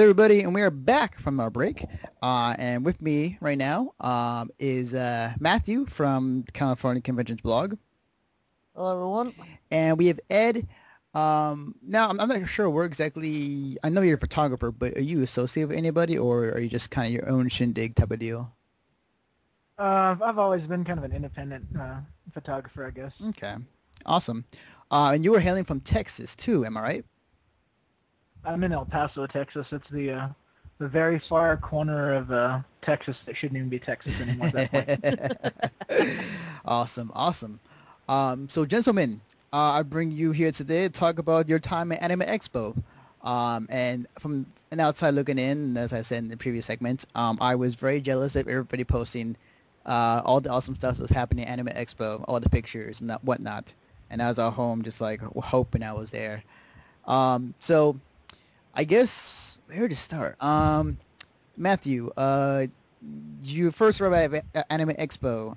everybody, and we are back from our break. And with me right now is Matthew from the California Conventions blog, Hello, everyone. and we have Ed. Now I'm not sure where exactly. I know you're a photographer, but are you associated with anybody, or are you just kind of your own shindig type of deal? I've always been kind of an independent photographer, I guess. Okay, awesome. And you were hailing from Texas too, am I right? I'm in El Paso, Texas. It's the very far corner of Texas that shouldn't even be Texas anymore at that point. Awesome, awesome. So gentlemen, I bring you here today to talk about your time at Anime Expo. And from an outside looking in, as I said in the previous segment, I was very jealous of everybody posting all the awesome stuff that was happening at Anime Expo, all the pictures and whatnot. And I was at home just like hoping I was there. So I guess where to start? Matthew, you first arrived at Anime Expo.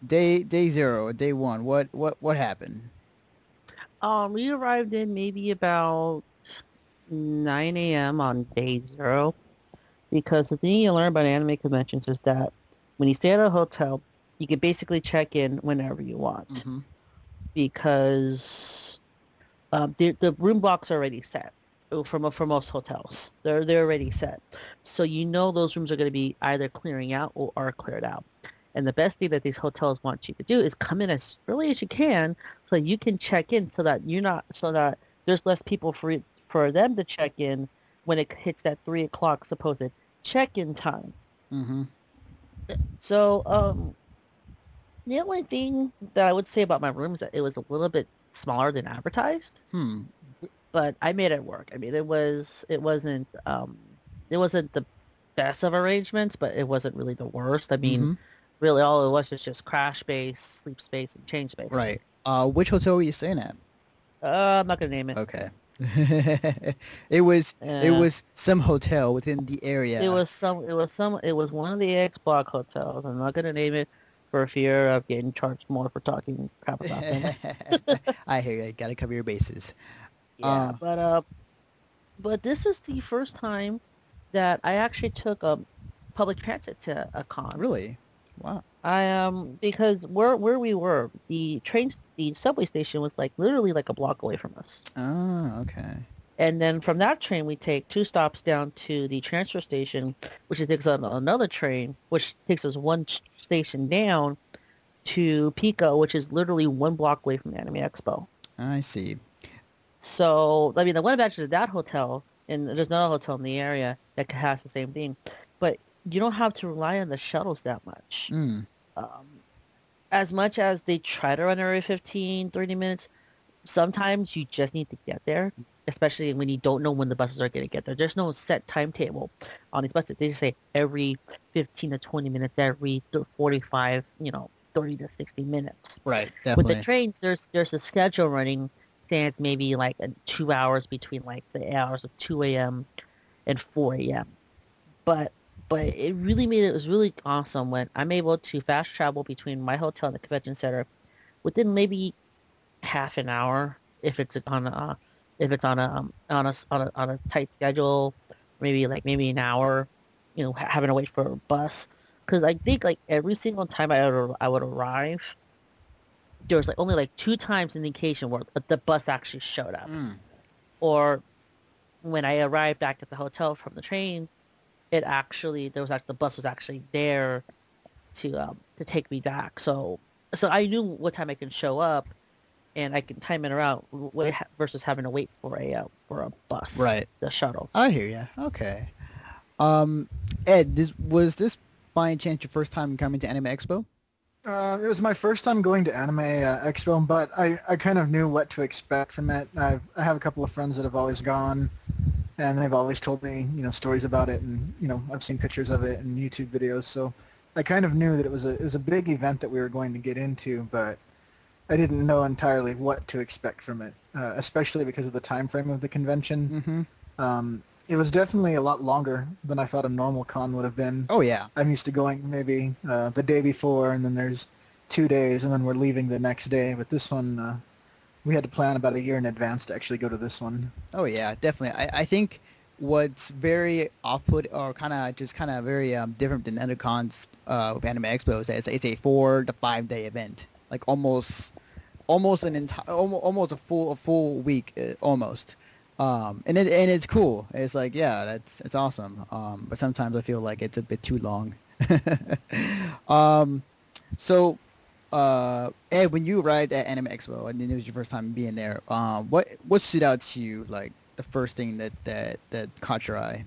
Day zero, day one. What happened? We arrived in maybe about 9 a.m. on day zero, because the thing you learn about anime conventions is that when you stay at a hotel, you can basically check in whenever you want, Mm-hmm. because the room blocks are already set for most hotels. They're already set, so you know those rooms are going to be either clearing out or are cleared out. And the best thing that these hotels want you to do is come in as early as you can, so you can check in, so that there's less people for them to check in when it hits that 3 o'clock supposed check-in time. Mm-hmm. So the only thing that I would say about my room is that it was a little bit smaller than advertised, Hmm. but I made it work. I mean, it wasn't the best of arrangements, but it wasn't really the worst. I mean, Mm-hmm. really all it was just crash space, sleep space, and change space. Right. Which hotel were you staying at? I'm not gonna name it. Okay. It was some hotel within the It area. was some. It was one of the X Block hotels. I'm not gonna name it for fear of getting charged more for talking crap about them. I hear you. Gotta cover your bases. Yeah, Uh, but this is the first time that I actually took a public transit to a con. really? Wow. Because where we were, the subway station was like literally like a block away from us. Oh, okay. And then from that train, we take two stops down to the transfer station, which takes on another train, which takes us one station down to Pico, which is literally one block away from Anime Expo. I see. So, I mean, the one advantage of that hotel, and there's another hotel in the area that has the same thing, but you don't have to rely on the shuttles that much. Mm. Um, as much as they try to run every 15, 30 minutes, sometimes you just need to get there, especially when you don't know when the buses are going to get there. There's no set timetable on these buses. They just say every 15 to 20 minutes, every 45, 30 to 60 minutes. Right. With the Definitely. trains, there's a schedule running, stands maybe like 2 hours between like the hours of 2 a.m. and 4 a.m. But it was really awesome when I'm able to fast travel between my hotel and the convention center within maybe half an hour if it's on a tight schedule, maybe an hour, having to wait for a bus. Because I think like every single time I would arrive, there was like only like two times indication where the bus actually showed up, Mm. or when I arrived back at the hotel from the train, the bus was actually there to take me back. So I knew what time I can show up, and I can time it around versus having to wait for a bus, Right. the shuttle. I hear you. Okay. Um, Ed, was this by any chance your first time coming to Anime Expo? It was my first time going to Anime Expo, but I kind of knew what to expect from it. I have a couple of friends that have always gone, and they've always told me, stories about it, and I've seen pictures of it and YouTube videos, so I kind of knew that it was a big event that we were going to get into, but I didn't know entirely what to expect from it, especially because of the time frame of the convention. Mm-hmm. It was definitely a lot longer than I thought a normal con would have been. Oh yeah. I'm used to going maybe the day before, and then there's 2 days, and then we're leaving the next day. But this one, we had to plan about a year in advance to actually go to this one. Oh yeah, definitely. I think what's very off-put or kind of very different than other cons with Anime Expo is that it's a 4 to 5 day event, like almost an entire almost a full week almost. And it's cool. It's like, yeah, it's awesome. But sometimes I feel like it's a bit too long. um so Ed, when you arrived at Anime Expo and then it was your first time being there, what stood out to you, like the first thing that caught your eye?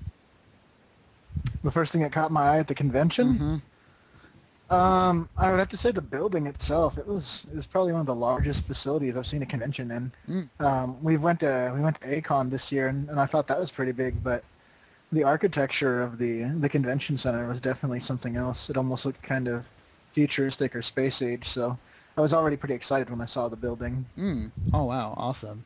The first thing that caught my eye at the convention, Mm-hmm. I would have to say the building itself. It was probably one of the largest facilities I've seen a convention in. Mm. We went to ACON this year, and I thought that was pretty big. But the architecture of the convention center was definitely something else. It almost looked kind of futuristic or space age. So I was already pretty excited when I saw the building. Mm. Oh wow, awesome.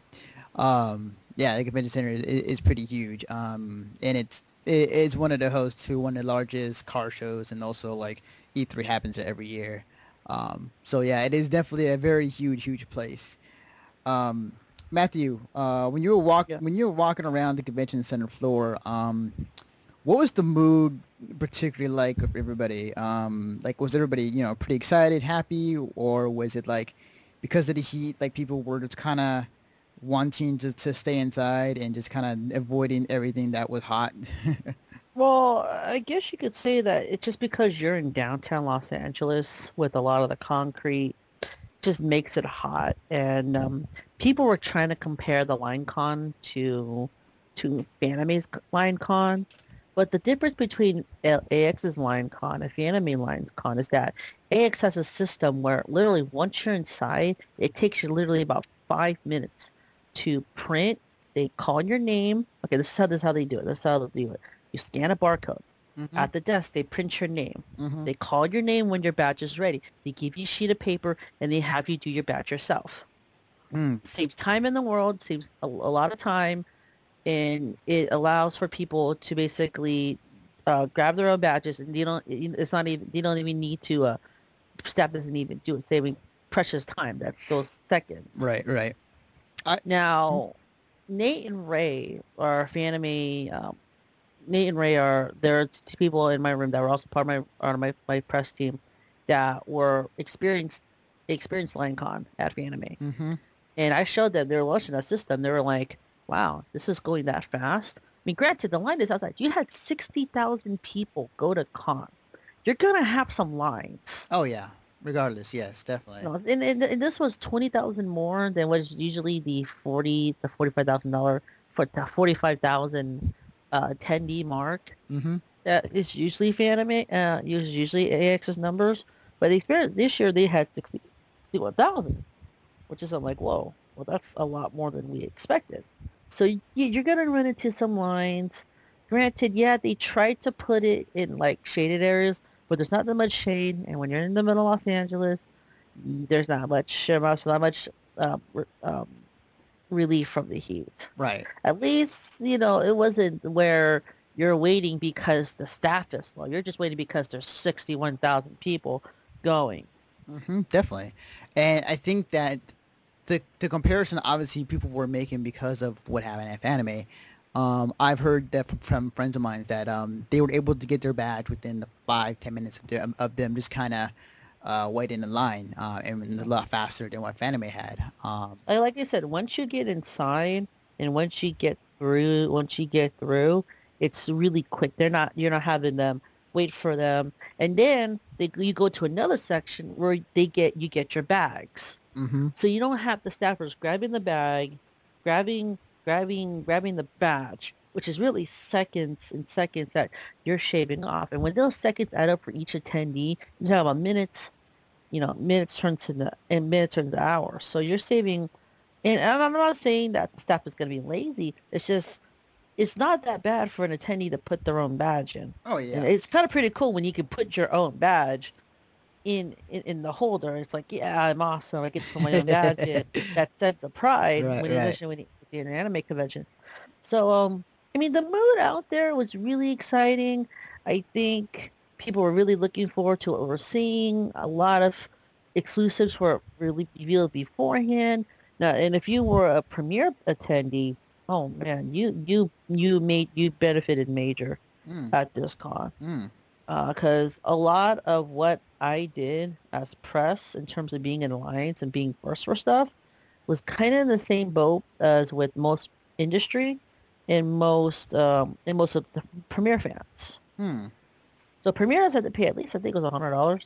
Yeah, the convention center is pretty huge. And it is one of the hosts to one of the largest car shows, and also like E3 happens there every year. So yeah, it is definitely a very huge place. Um, Matthew, Yeah. when you were walking around the convention center floor, what was the mood particularly like of everybody? Like was everybody, pretty excited, happy, or was it like because of the heat, like people were just kind of wanting to stay inside and just kind of avoiding everything that was hot? Well, I guess you could say that it's just because you're in downtown Los Angeles with a lot of the concrete just makes it hot, and people were trying to compare the LineCon to Fanime's LineCon, but the difference between AX's LineCon and Fanime LineCon is that AX has a system where literally once you're inside, it takes you literally about 5 minutes to print. They call your name. Okay, this is how they do it. This is how they do it. You scan a barcode. Mm-hmm. At the desk, they print your name. Mm-hmm. They call your name when your badge is ready. They give you a sheet of paper, and they have you do your badge yourself. Mm. Saves time in the world, saves a lot of time, and it allows for people to basically grab their own badges, and they don't even need to, staff doesn't even do it, saving precious time. That's those seconds. Right, right. I Now, Nate and Ray are Fanime. Nate and Ray are there are two people in my room that were also part of my press team that were experienced LineCon at Fanime. mm-hmm. And I showed them, they were launching that system. They were like, wow, this is going that fast. I mean, granted, the line is outside. You had 60,000 people go to con. You're going to have some lines. Oh yeah. Regardless, yes, definitely. You know, and this was 20,000 more than what is usually the $45,000 for the 45,000 attendee mark. Mm-hmm. That is usually Fanime, usually AX's numbers. But the experience this year, they had 61,000, which is, I'm like, whoa, well, that's a lot more than we expected. So you're going to run into some lines. Granted, yeah, they tried to put it in like shaded areas, but there's not that much shade. And when you're in the middle of Los Angeles, there's not much relief from the heat. Right. At least, it wasn't where you're waiting because the staff is slow. You're just waiting because there's 61,000 people going. Mm-hmm. Definitely. And I think that the comparison obviously people were making because of what happened at Anime. I've heard that from friends of mine that they were able to get their badge within the 5-10 minutes of them just kind of waiting in line, and a lot faster than what Fanime had. Like I said, once you get inside and once you get through, it's really quick. You're not having them wait for them, and then you go to another section where you get your bags. Mm-hmm. So you don't have the staffers grabbing the bag, grabbing the badge, which is really seconds and seconds that you're shaving off. And when those seconds add up for each attendee, you're talking about minutes. Minutes turn to hours. So you're saving. And I'm not saying that the staff is going to be lazy. It's just it's not that bad for an attendee to put their own badge in. Oh yeah. And it's kind of pretty cool when you can put your own badge in the holder. It's like, yeah, I'm awesome. I get to put my own badge in. That sense of pride especially when you're in an anime convention. So, I mean, the mood out there was really exciting. I think people were really looking forward to what we're seeing. A lot of exclusives were really revealed beforehand. Now, and if you were a premiere attendee, Oh man, you benefited major Mm, at this con. mm, Because a lot of what I did as press in terms of being in lines and being first for stuff was kind of in the same boat as with most industry and most of the Premiere fans. hmm. So Premieres had to pay at least I think it was $100,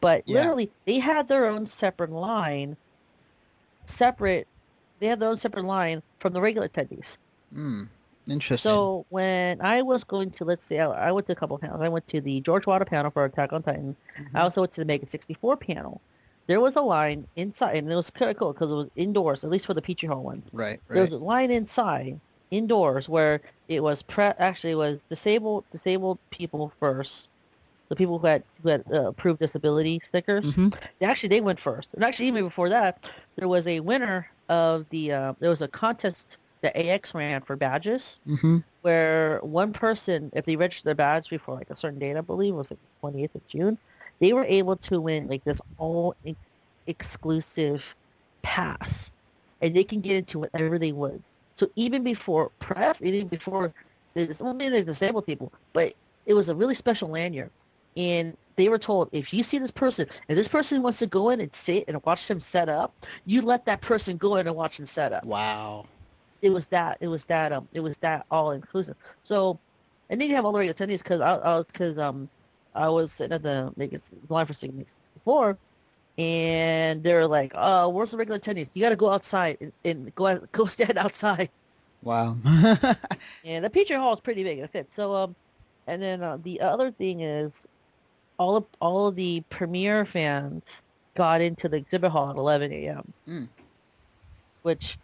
but Yeah. literally they had their own separate line, separate. They had their own separate line from the regular attendees. Mm. Interesting. So when I was going to, let's say, I went to a couple of panels. I went to the George Wada panel for Attack on Titan. I Hmm. also went to the Mega 64 panel. There was a line inside, and it was kind of cool because it was indoors, at least for the Peachy Hall ones. Right. There was Right. a line inside, indoors, where it was actually it was disabled people first. The people who had approved disability stickers. Hmm. They went first, and actually even before that, there was a winner of the there was a contest that AX ran for badges Hmm. where one person, if they registered their badge before like a certain date, I believe it was like 28th of June, they were able to win like this all exclusive pass, and they can get into whatever they would. So even before press, even before it's only the disabled people, but it was a really special lanyard, and they were told if you see this person, if this person wants to go in and sit and watch them set up, you let that person go in and watch them set up. Wow. It was that all inclusive. So, and then you have all the regular attendees I was sitting at the line for 64, and they're like, "Oh, where's the regular attendees? You got to go outside and go stand outside." Wow. And the Peach Hall is pretty big. It fits. So and then the other thing is all of the premiere fans got into the exhibit hall at 11 a.m. Mm. which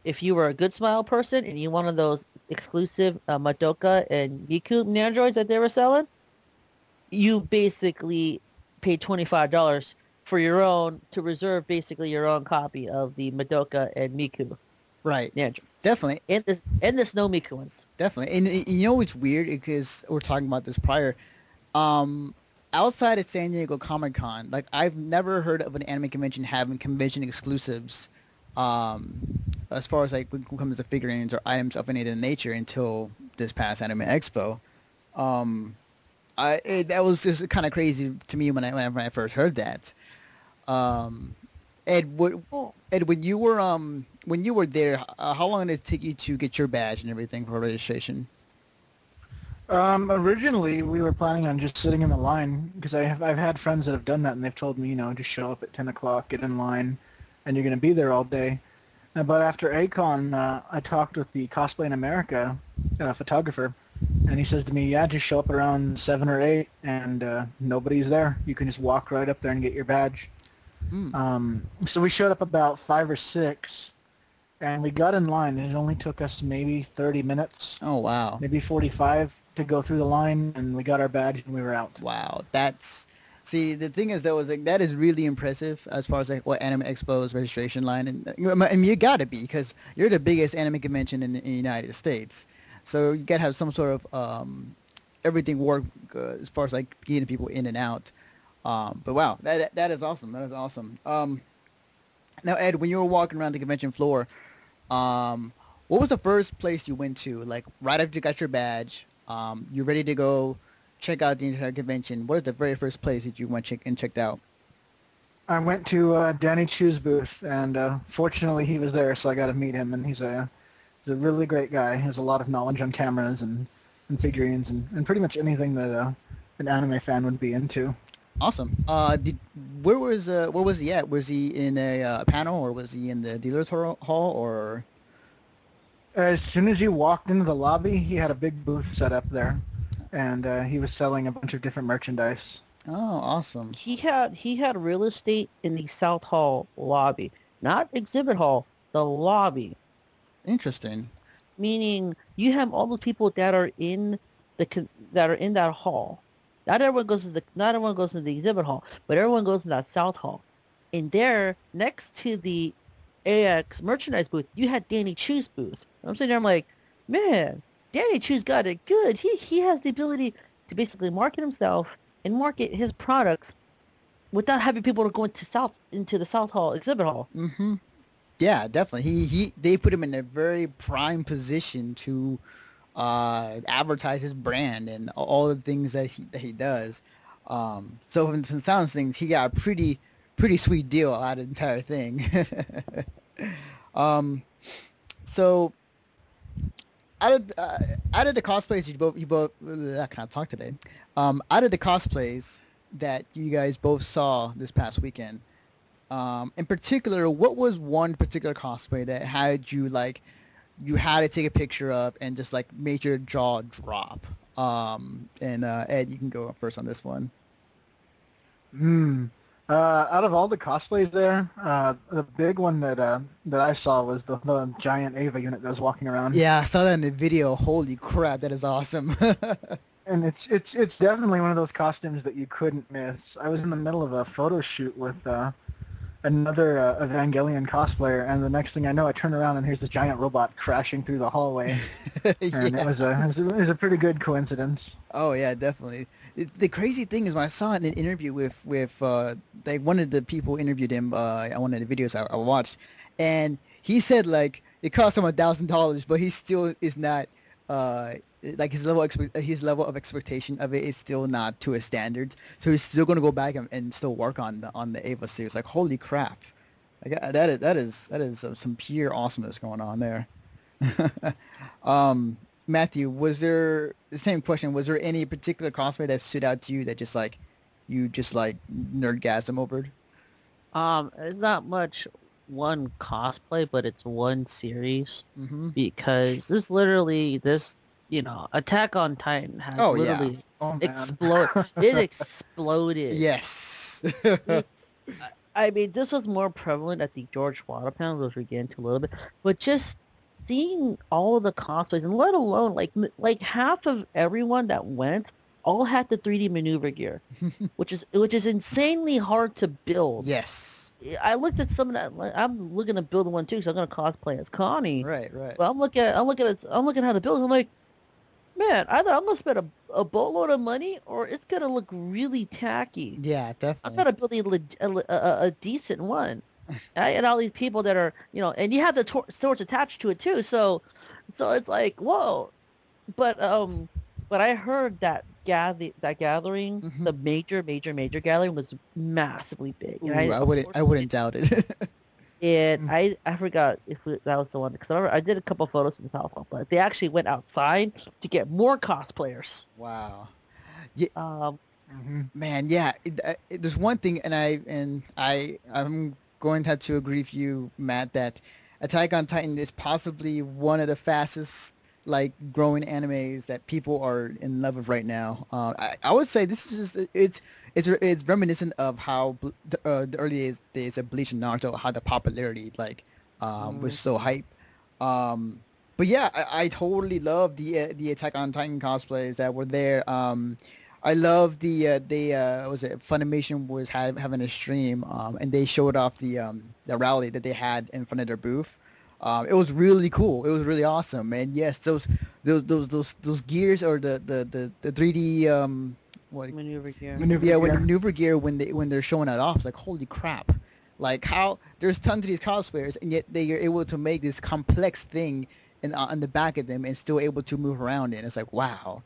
if you were a good smile person and you wanted those exclusive Madoka and Miku androids that they were selling, you basically paid $25 for your own to reserve basically your own copy of the Madoka and Miku Right. androids. Definitely. And the snow Miku ones. Definitely. And you know what's weird because we're talking about this prior. Um, Outside of San Diego Comic Con, like I've never heard of an anime convention having convention exclusives. Um, as far as like when it comes to figurines or items of any of the nature until this past Anime Expo. Um, that was just kind of crazy to me when I first heard that. Um, Ed, what, Oh, Ed, when you were there, how long did it take you to get your badge and everything for registration? Originally, we were planning on just sitting in the line because I've had friends that have done that and they've told me, just show up at 10 o'clock, get in line, and you're going to be there all day. But after ACON, I talked with the Cosplay in America photographer, and he says to me, yeah, just show up around 7 or 8, and nobody's there. You can just walk right up there and get your badge. Mm. So we showed up about 5 or 6, and we got in line, and it only took us maybe 30 minutes, Oh wow. maybe 45 to go through the line, and we got our badge, and we were out. Wow, that's see the thing is that was like that is really impressive as far as like what Anime Expo's registration line and I mean you gotta be because you're the biggest anime convention in the United States, so you gotta have some sort of everything work as far as like getting people in and out. But wow, that is awesome. That is awesome. Now Ed, when you were walking around the convention floor, um, what was the first place you went to? Like right after you got your badge, you're ready to go check out the entire convention. What is the very first place that you went checked out? I went to Danny Chu's booth, and fortunately he was there, so I got to meet him, and he's a really great guy. He has a lot of knowledge on cameras and figurines and pretty much anything that an anime fan would be into. Awesome. Where was he at? Was he in a panel or was he in the hall or? As soon as you walked into the lobby, he had a big booth set up there, and he was selling a bunch of different merchandise. Oh, awesome. he had real estate in the South Hall lobby, not exhibit hall, the lobby. Interesting. Meaning you have all those people that are in that are in that hall. Not everyone goes to the exhibit hall, but everyone goes to that South Hall. And there, next to the AX merchandise booth, you had Danny Chu's booth. I'm sitting there, I'm like, man, Danny Chu's got it good. He has the ability to basically market himself and market his products without having people to go into the South Hall exhibit hall. Mm-hmm. Yeah, definitely. They put him in a very prime position to advertise his brand and all the things that he does. So from the sounds things, he got a pretty sweet deal out of the entire thing. um, so out of out of the cosplays you both I cannot talk today. Out of the cosplays that you guys both saw this past weekend, in particular, what was one particular cosplay that had you like you had to take a picture of and just like made your jaw drop? And Ed, you can go first on this one. Hmm. Out of all the cosplays there, the big one that I saw was the giant Ava unit that was walking around. Yeah, I saw that in the video. Holy crap, that is awesome. And it's definitely one of those costumes that you couldn't miss. I was in the middle of a photo shoot with another Evangelion cosplayer, and the next thing I know, I turn around and here's this giant robot crashing through the hallway, and Yeah. it was a pretty good coincidence. Oh yeah, definitely. The crazy thing is when I saw it in an interview with like one of the people interviewed him on one of the videos I watched, and he said like it cost him $1,000, but he still is not uh like his level of expectation of it is still not to his standards. So he's still gonna go back and still work on the Ava series. Like holy crap, like that is some pure awesomeness going on there. Matthew, was there the same question? Was there any particular cosplay that stood out to you that just like you just like nerdgasm over? It's not much one cosplay, but it's one series Mm-hmm. because Attack on Titan has Oh yeah. literally Oh man. it exploded. Yes. It's, I mean, this was more prevalent at the George Wada panel, which we get into a little bit, but just seeing all of the cosplays, and let alone like half of everyone that went all had the 3D maneuver gear, which is insanely hard to build. Yes. I looked at some of that. I'm looking to build one too, so I'm gonna cosplay as Connie. Right, right. But I'm looking at how to build. I'm like, man, either I'm gonna spend a boatload of money, or it's gonna look really tacky. Yeah, I'm definitely. gonna build a decent one. And all these people that are, and you have the swords attached to it too. So it's like, whoa. But I heard that gathering, Hmm. the major gathering was massively big. And Ooh, I wouldn't doubt it. I forgot if that was the one because I did a couple photos in the South Hall, but they actually went outside to get more cosplayers. Wow. Yeah, Um, Hmm. man, yeah. There's one thing, I'm going to have to agree with you, Matt, that Attack on Titan is possibly one of the fastest like growing animes that people are in love with right now. I would say this is just it's reminiscent of how the early days of Bleach and Naruto, how the popularity like was so hype. But yeah, I totally love the Attack on Titan cosplays that were there. I love was it Funimation was having a stream and they showed off the rally that they had in front of their booth. It was really cool. It was really awesome. And yes, those gears or the 3D what maneuver gear. Maneuver yeah, when the gear. maneuver gear when they're showing it off, it's like holy crap. Like how there's tons of these cosplayers and yet they are able to make this complex thing on the back of them and still able to move around it. It's like wow.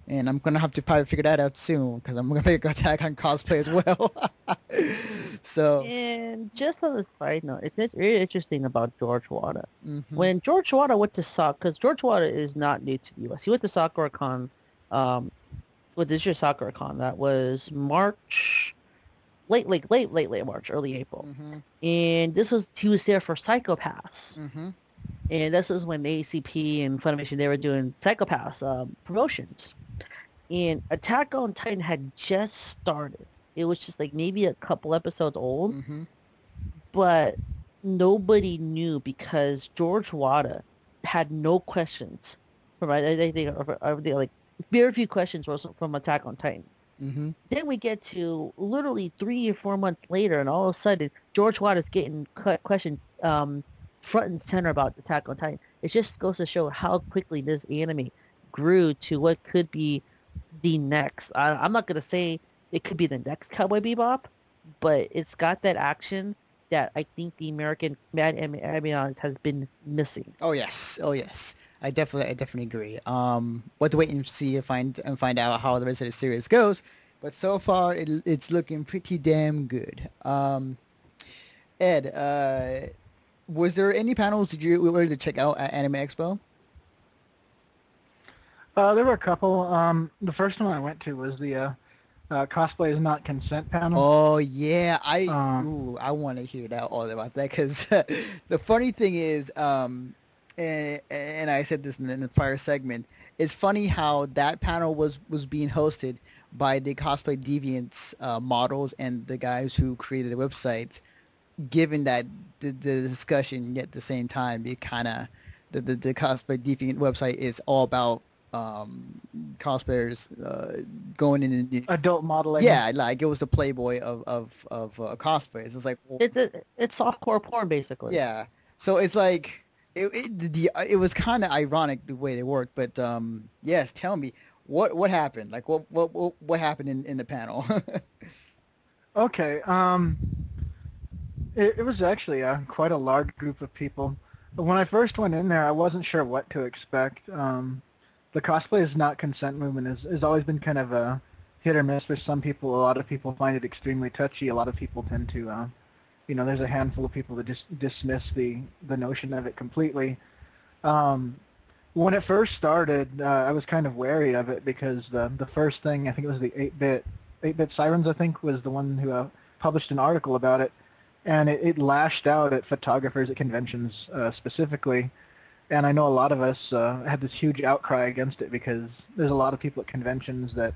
And I'm gonna have to probably figure that out soon because I'm gonna make Attack on cosplay as well. So, And just on a side note, it's really interesting about George Wada. hmm When George Wada went to because George Wada is not new to the U.S. He went to SakuraCon. What is your SakuraCon? That was March, late March, early April. hmm And he was there for Psychopaths. hmm And this is when ACP and Funimation, they were doing Psychopaths promotions. And Attack on Titan had just started. It was just like maybe a couple episodes old, hmm but nobody knew because George Wada had no questions from like very few questions were from Attack on Titan. hmm Then we get to literally 3 or 4 months later, and all of a sudden George Wada's getting questions front and center about Attack on Titan. It just goes to show how quickly this anime grew to what could be the next. I'm not gonna say it could be the next Cowboy Bebop, but it's got that action. that I think the American anime audience has been missing. Oh yes, oh yes. I definitely agree. What to wait and see and find out how the rest of the series goes. But so far, it's looking pretty damn good. Ed, was there any panels did you were to check out at Anime Expo? There were a couple. The first one I went to was the cosplay is not consent panel. Oh yeah, Uh, I want to hear that all about that because the funny thing is, and I said this in the prior segment, it's funny how that panel was being hosted by the cosplay deviants models and the guys who created the website. Given that the discussion yet at the same time, it kind of the cosplay deviant website is all about cosplayers going in and adult modeling. yeah, like it was the Playboy of cosplays. It's like well, It's softcore porn basically. yeah, so it's like it was kind of ironic the way they worked, but yes, tell me what happened? Like what happened in the panel? Okay. It was actually quite a large group of people. But when I first went in there, I wasn't sure what to expect. The cosplay is not consent movement has always been kind of a hit or miss for some people. A lot of people find it extremely touchy. A lot of people tend to, there's a handful of people that just dismiss the notion of it completely. When it first started, I was kind of wary of it because the first thing, I think it was the 8-bit Sirens, I think, was the one who published an article about it. And it lashed out at photographers at conventions specifically. And I know a lot of us had this huge outcry against it because there's a lot of people at conventions that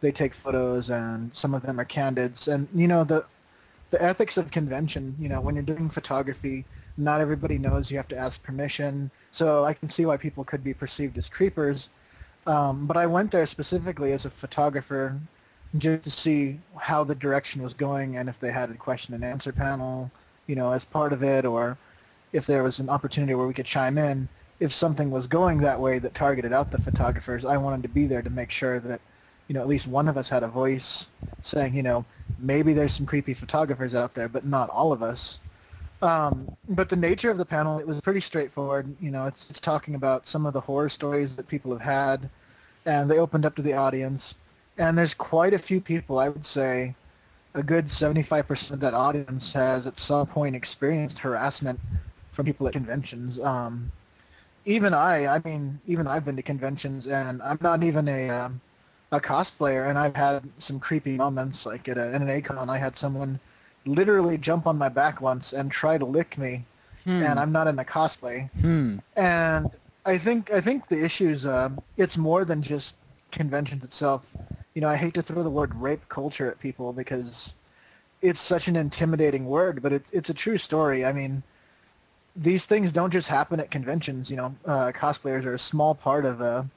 they take photos and some of them are candids. And, the ethics of convention, when you're doing photography, not everybody knows you have to ask permission. So I can see why people could be perceived as creepers. But I went there specifically as a photographer just to see how the direction was going and if they had a question and answer panel, as part of it, or if there was an opportunity where we could chime in. If something was going that way that targeted out the photographers, I wanted to be there to make sure that, at least one of us had a voice saying, maybe there's some creepy photographers out there, but not all of us. But the nature of the panel, it was pretty straightforward. It's talking about some of the horror stories that people have had, and they opened up to the audience. And there's quite a few people, I would say a good 75% of that audience has at some point experienced harassment from people at conventions. Even I've been to conventions and I'm not even a cosplayer, and I've had some creepy moments. Like at an A-Con, I had someone literally jump on my back once and try to lick me, and I'm not in a cosplay. And I think the issue's it's more than just conventions itself. I hate to throw the word rape culture at people because it's such an intimidating word, but it's a true story. I mean, these things don't just happen at conventions. Cosplayers are a small part of a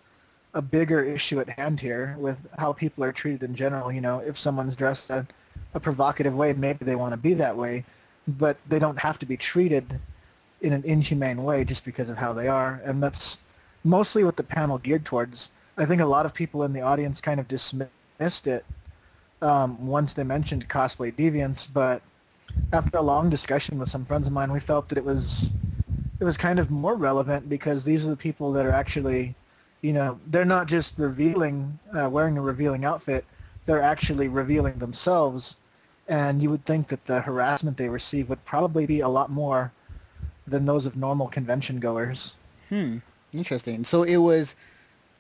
bigger issue at hand here with how people are treated in general. If someone's dressed a provocative way, maybe they want to be that way, but they don't have to be treated in an inhumane way just because of how they are. And that's mostly what the panel geared towards. I think a lot of people in the audience kind of dismissed it once they mentioned cosplay deviants, but after a long discussion with some friends of mine, we felt that it was kind of more relevant because these are the people that are actually, they're not just revealing, wearing a revealing outfit, they're actually revealing themselves, and you would think that the harassment they receive would probably be a lot more than those of normal convention goers. Interesting. So it was,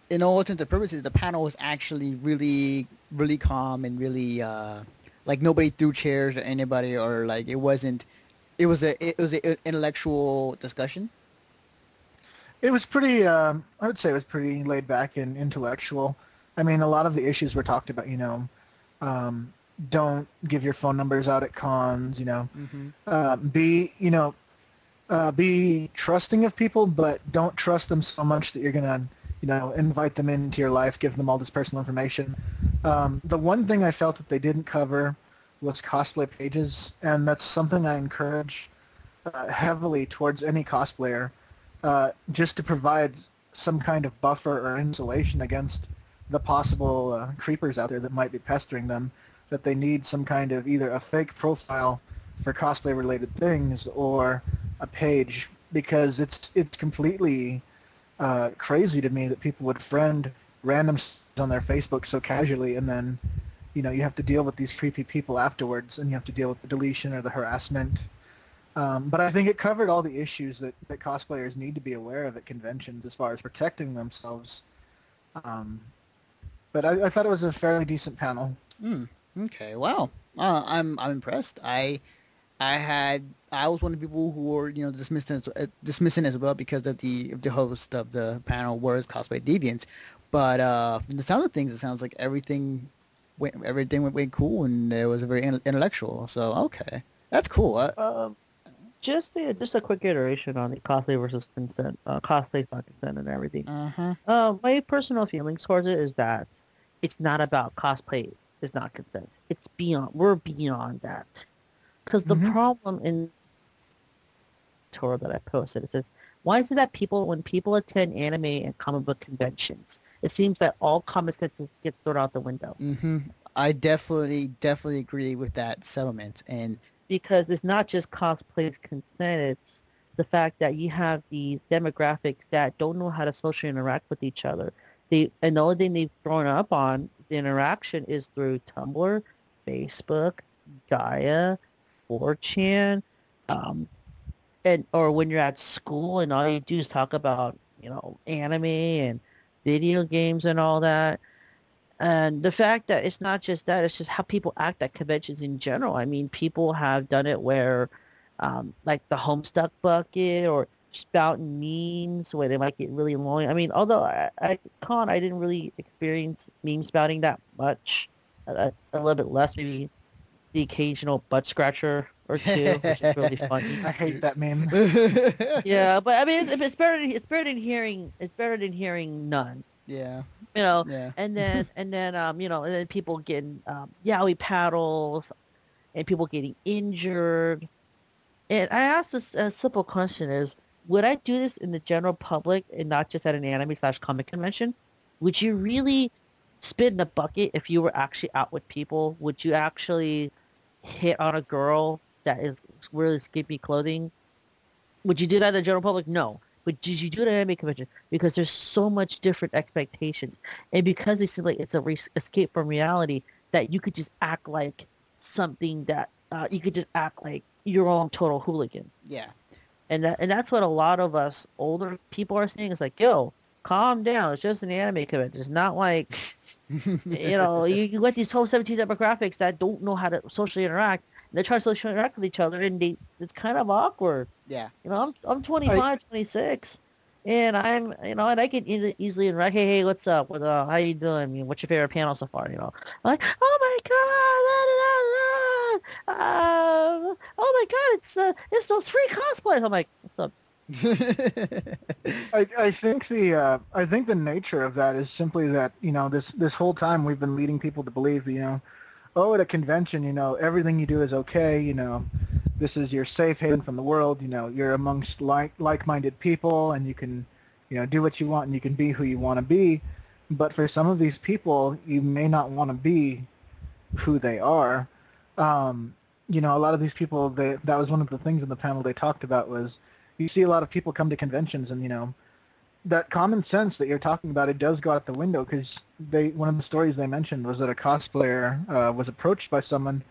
in all intents and purposes, the panel was actually really, really calm and really, like nobody threw chairs at anybody, or like it was an intellectual discussion. It was pretty, I would say it was pretty laid back and intellectual. I mean, a lot of the issues were talked about, don't give your phone numbers out at cons, be trusting of people, but don't trust them so much that you're going to, invite them into your life, give them all this personal information. The one thing I felt that they didn't cover was cosplay pages, and that's something I encourage heavily towards any cosplayer, just to provide some kind of buffer or insulation against the possible creepers out there that might be pestering them, that they need some kind of either a fake profile for cosplay related things or a page, because it's completely crazy to me that people would friend random on their Facebook so casually, and then you have to deal with these creepy people afterwards, and you have to deal with the deletion or the harassment. But I think it covered all the issues that cosplayers need to be aware of at conventions as far as protecting themselves. But I thought it was a fairly decent panel. Okay. Wow. I'm impressed. I was one of the people who were dismissing as well because of the host of the panel was cosplay deviant, but from the sound of things, it sounds like everything went cool and it was very intellectual. So okay, that's cool. Just a quick iteration on the cosplay versus consent, cosplay not consent and everything. Uh-huh. My personal feelings towards it is that it's not about cosplay is not consent. We're beyond that. Because the problem in Toro that I posted, it says, why is it that when people attend anime and comic book conventions, it seems that all common sense gets thrown out the window? I definitely agree with that settlement. And because it's not just cosplay consent, it's the fact that you have these demographics that don't know how to socially interact with each other. And the only thing they've grown up on, the interaction, is through Tumblr, Facebook, Gaia, 4chan, or when you're at school and all you do is talk about, anime and video games and all that. And the fact that it's not just that, it's just how people act at conventions in general. I mean, people have done it where, like the Homestuck bucket or spouting memes where they might get really annoying. I mean, although I didn't really experience meme spouting that much. A little bit less, maybe the occasional butt scratcher or two, which is really funny. I hate that meme. Yeah, but I mean, it's better than hearing none. Yeah. Yeah. And then and then people getting yaoi paddles, and people getting injured. And I asked a simple question: is would I do this in the general public and not just at an anime/comic convention? Would you really spit in a bucket if you were actually out with people? Would you actually hit on a girl that is really skimpy clothing? Would you do that in the general public? No. But did you do it at an anime convention? Because there's so much different expectations. And because it seems like it's a escape from reality, that you could just act like something that you could just act like your own total hooligan. Yeah. And that's what a lot of us older people are saying. It's like, yo, calm down. It's just an anime convention. It's not like, you got these whole 17 demographics that don't know how to socially interact. And they're trying to socially interact with each other, and it's kind of awkward. Yeah. I'm 25, 26, and and I can easily interact. Hey, what's up? How you doing? I mean, what's your favorite panel so far? I'm like, oh my god, oh my god, it's those free cosplayers. I'm like, what's up? I think the nature of that is simply that this whole time we've been leading people to believe at a convention everything you do is okay, this is your safe haven from the world, you're amongst like-minded people, and you can do what you want, and you can be who you want to be. But for some of these people, you may not want to be who they are. A lot of these people, that was one of the things in the panel they talked about, was you see a lot of people come to conventions, and that common sense that you're talking about, it does go out the window, because one of the stories they mentioned was that a cosplayer was approached by someone,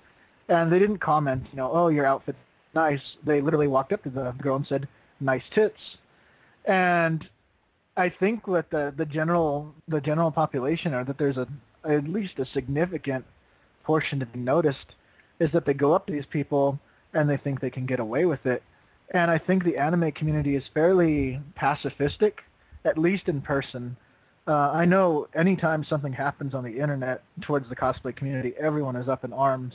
and they didn't comment, oh, your outfit's nice. They literally walked up to the girl and said, nice tits. And I think that the general population, or that there's at least a significant portion to be noticed, is that they go up to these people and they think they can get away with it. And I think the anime community is fairly pacifistic, at least in person. I know anytime something happens on the internet towards the cosplay community, everyone is up in arms.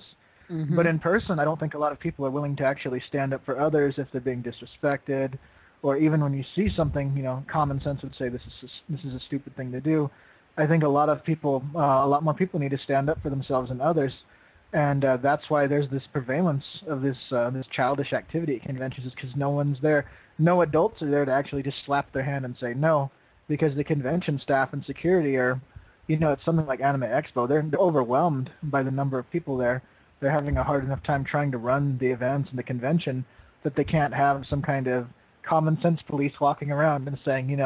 Mm-hmm. But in person, I don't think a lot of people are willing to actually stand up for others if they're being disrespected, or even when you see something, common sense would say this is a stupid thing to do. I think a lot more people need to stand up for themselves and others. And that's why there's this prevalence of this childish activity at conventions, is because no one's there. No adults are there to actually just slap their hand and say no, because the convention staff and security are, it's something like Anime Expo. They're overwhelmed by the number of people there. they're having a hard enough time trying to run the events and the convention that they can't have some kind of common sense police walking around and saying,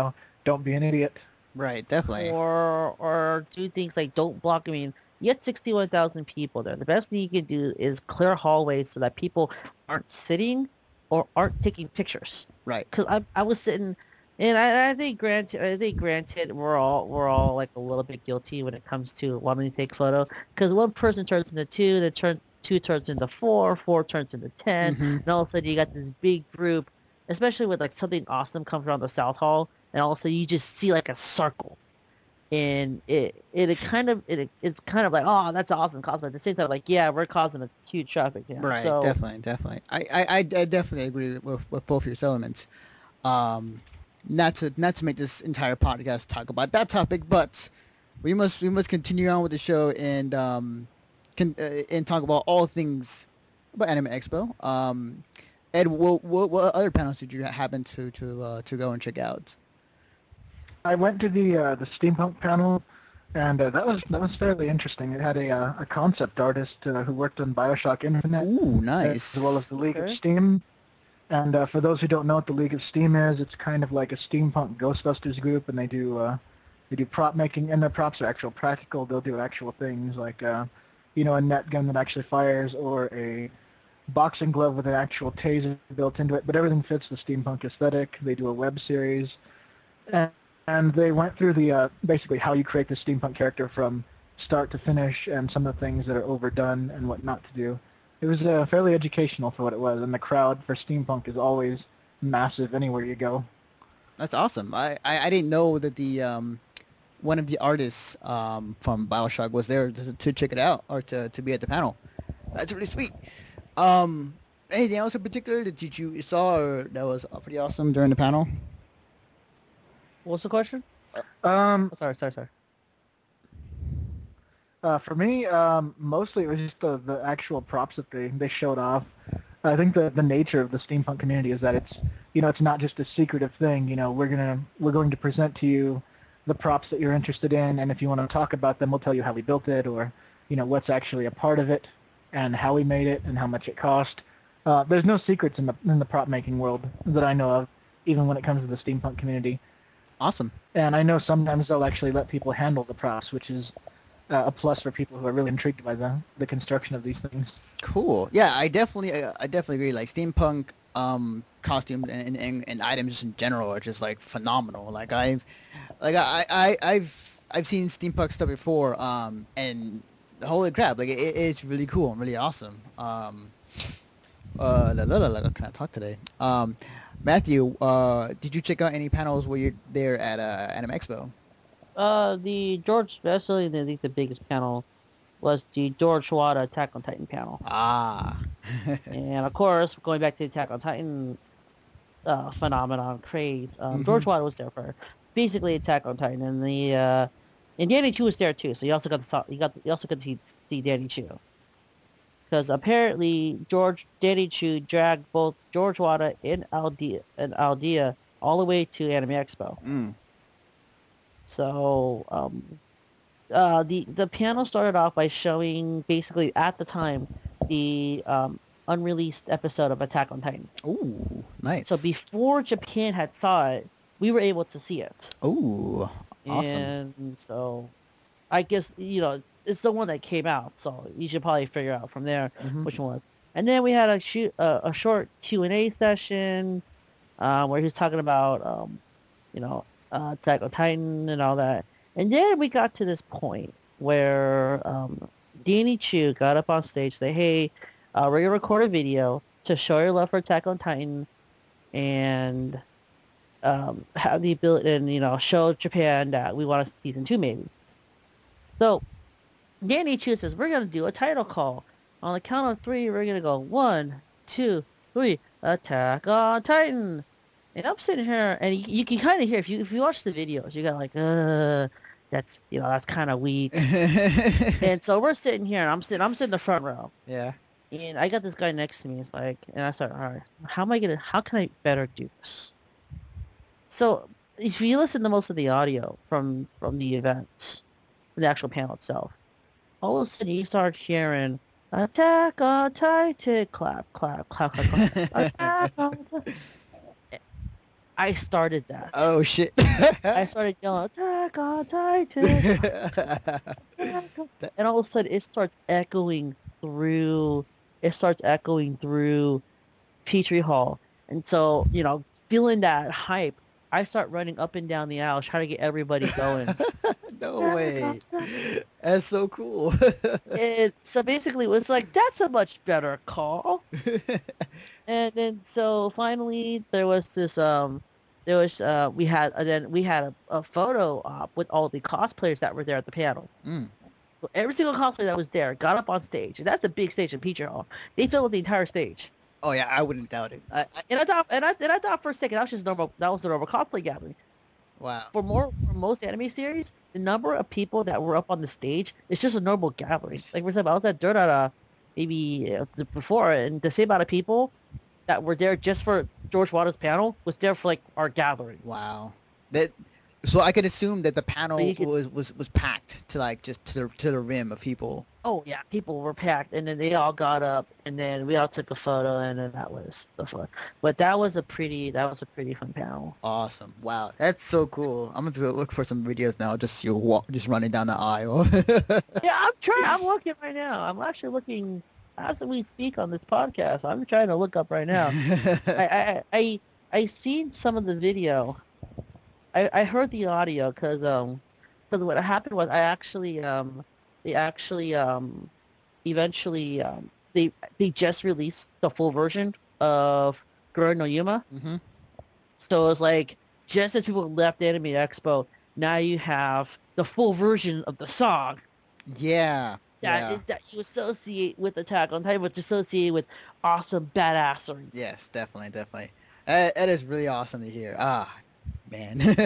don't be an idiot. Right, definitely. Or do things like don't block. I mean, you had 61,000 people there. The best thing you can do is clear hallways so that people aren't sitting or aren't taking pictures. Right. Because I was sitting, and I think granted we're all like a little bit guilty when it comes to wanting to take photo. Because one person turns into two, two turns into four turns into 10, Mm-hmm. and all of a sudden you got this big group, especially with like something awesome comes around the South Hall, and all of a sudden you just see like a circle. And it's kind of like, oh, that's awesome cosplay. At the same time, like, yeah, we're causing a huge traffic jam. Right, So definitely. I definitely agree with both your sentiments. Not to make this entire podcast talk about that topic, but we must continue on with the show and and talk about all things about Anime Expo. Ed, what other panels did you happen to go and check out? I went to the steampunk panel, and that was fairly interesting. It had a concept artist who worked on BioShock Infinite, Ooh, nice. as well as the League Okay. of Steam. And for those who don't know what the League of Steam is, it's kind of like a steampunk Ghostbusters group, and they do prop making, and their props are actual practical. They'll do actual things like a net gun that actually fires, or a boxing glove with an actual taser built into it. But everything fits the steampunk aesthetic. They do a web series, and they went through the basically how you create the steampunk character from start to finish, and some of the things that are overdone and what not to do. It was fairly educational for what it was, and the crowd for steampunk is always massive anywhere you go. That's awesome. I didn't know that the one of the artists from BioShock was there to check it out or to be at the panel. That's really sweet. Anything else in particular that you saw or that was pretty awesome during the panel? What's the question? Um, Oh, sorry. For me, mostly it was just the actual props that they showed off. I think the nature of the steampunk community is that it's not just a secretive thing. We're going to present to you the props that you're interested in, and if you want to talk about them, we'll tell you how we built it, or what's actually a part of it, and how we made it, and how much it cost. There's no secrets in the prop making world that I know of, even when it comes to the steampunk community. Awesome. And I know sometimes they'll actually let people handle the props, which is a plus for people who are really intrigued by the construction of these things. Cool. Yeah, I definitely agree. Like steampunk costumes and items just in general are just like phenomenal. Like I've seen steampunk stuff before. And holy crap, like it's really cool and really awesome. I can't talk today. Matthew, did you check out any panels where you're there at Anime Expo? The George, especially I think the biggest panel was the George Wada Attack on Titan panel. Ah. And of course, going back to the Attack on Titan phenomenon craze, George Wada was there for basically Attack on Titan, and and Danny Chu was there too. So you also got to see Danny Chu, because apparently Danny Chu dragged both George Wada and Aldea all the way to Anime Expo. Mm. So the panel started off by showing basically at the time the unreleased episode of Attack on Titan. Ooh, nice. So before Japan had saw it, we were able to see it. Ooh, awesome. And so I guess it's the one that came out, so you should probably figure out from there which one was. And then we had a short Q&A session where he was talking about Attack on Titan and all that. And then we got to this point where Danny Chu got up on stage, say, "Hey, we're gonna record a video to show your love for Attack on Titan, and have the ability, and show Japan that we want a season 2 maybe." So Danny Chu says, "We're gonna do a title call. On the count of 3, we're gonna go 1, 2, 3, Attack on Titan." And I'm sitting here, and you can kind of hear, if you watch the videos, you got like, that's kind of weak. And so we're sitting here, and I'm sitting in the front row. Yeah. And I got this guy next to me. It's like, and I start, all right, how can I better do this? So if you listen to most of the audio from the events, the actual panel itself, all of a sudden you start hearing Attack on Titan, clap, clap, clap, clap, clap. Attack on Titan. I started that. Oh shit. I started yelling, Attack on Titan, clap, attack on-" That- and all of a sudden it starts echoing through Petrie Hall. And so, feeling that hype, I start running up and down the aisle trying to get everybody going. No way. That's so cool. So basically it was like, that's a much better call. And then so finally we had a photo op with all the cosplayers that were there at the panel. Mm. So every single cosplayer that was there got up on stage, and that's a big stage in Petrie Hall. They filled the entire stage. Oh yeah, I wouldn't doubt it. And I thought for a second that was just normal. That was the normal cosplay gathering. Wow. For most anime series, the number of people that were up on the stage is just a normal gathering. Like for example, I was at Dirt maybe before, and the same amount of people that were there just for George Wada's panel was there for like our gathering. Wow. So I can assume that the panel So you could- was packed to like just to the rim of people. Oh yeah, people were packed, and then they all got up, and then we all took a photo, and then that was the fun. But that was a pretty fun panel. Awesome. Wow. That's so cool. I'm gonna look for some videos now. Just just running down the aisle. Yeah, I'm looking right now. I'm actually looking as we speak on this podcast. I'm trying to look up right now. I seen some of the video. I heard the audio because what happened was eventually they just released the full version of Gurren no Yuma. Hmm. So it was like just as people left Anime Expo, now you have the full version of the song Yeah. that you associate with Attack on Titan, but associate with awesome badassery. Yes, definitely. That is really awesome to hear. Ah, man.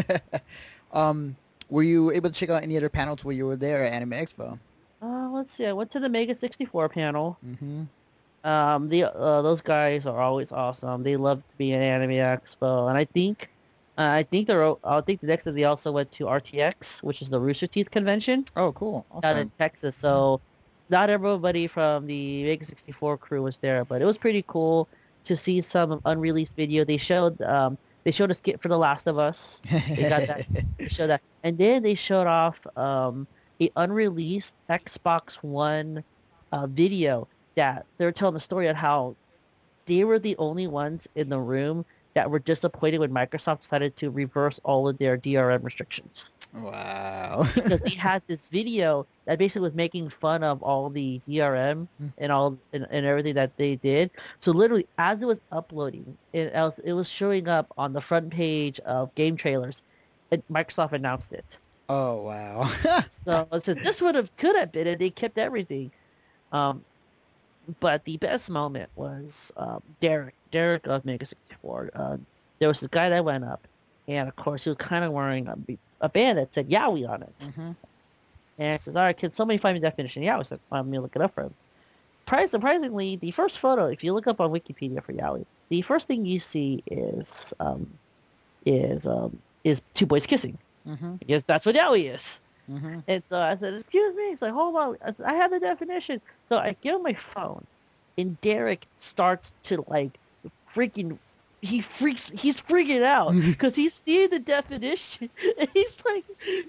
Were you able to check out any other panels where you were there at Anime Expo? Let's see. I went to the Mega 64 panel. Mm-hmm. Those guys are always awesome. They love to be at Anime Expo, and I think the next day they also went to RTX, which is the Rooster Teeth convention Oh, cool. out in Awesome. Texas. So not everybody from the Mega 64 crew was there, but it was pretty cool to see some unreleased video. They showed a skit for The Last of Us. They got that. They showed that, and then they showed off a unreleased Xbox One video that they were telling the story on how they were the only ones in the room that were disappointed when Microsoft decided to reverse all of their DRM restrictions. Wow. Because they had this video that basically was making fun of all the DRM and everything that they did. So literally, as it was uploading, it was showing up on the front page of game trailers. Microsoft announced it. Oh, wow. So this could have been, and they kept everything. But the best moment was Derek of Mega 64. There was this guy that went up, and of course he was kind of wearing a band that said Yowie on it. Mm-hmm. And it says, all right, can somebody find me the definition of Yowie? So let me look it up for him. Surprisingly, the first photo, if you look up on Wikipedia for Yowie, the first thing you see is two boys kissing. Mm-hmm. Because that's what Yowie is. Mm-hmm. And so I said, excuse me. He's like, hold on. I have the definition. So I give him my phone, and Derek starts to he's freaking out because he's seeing the definition, and he's like,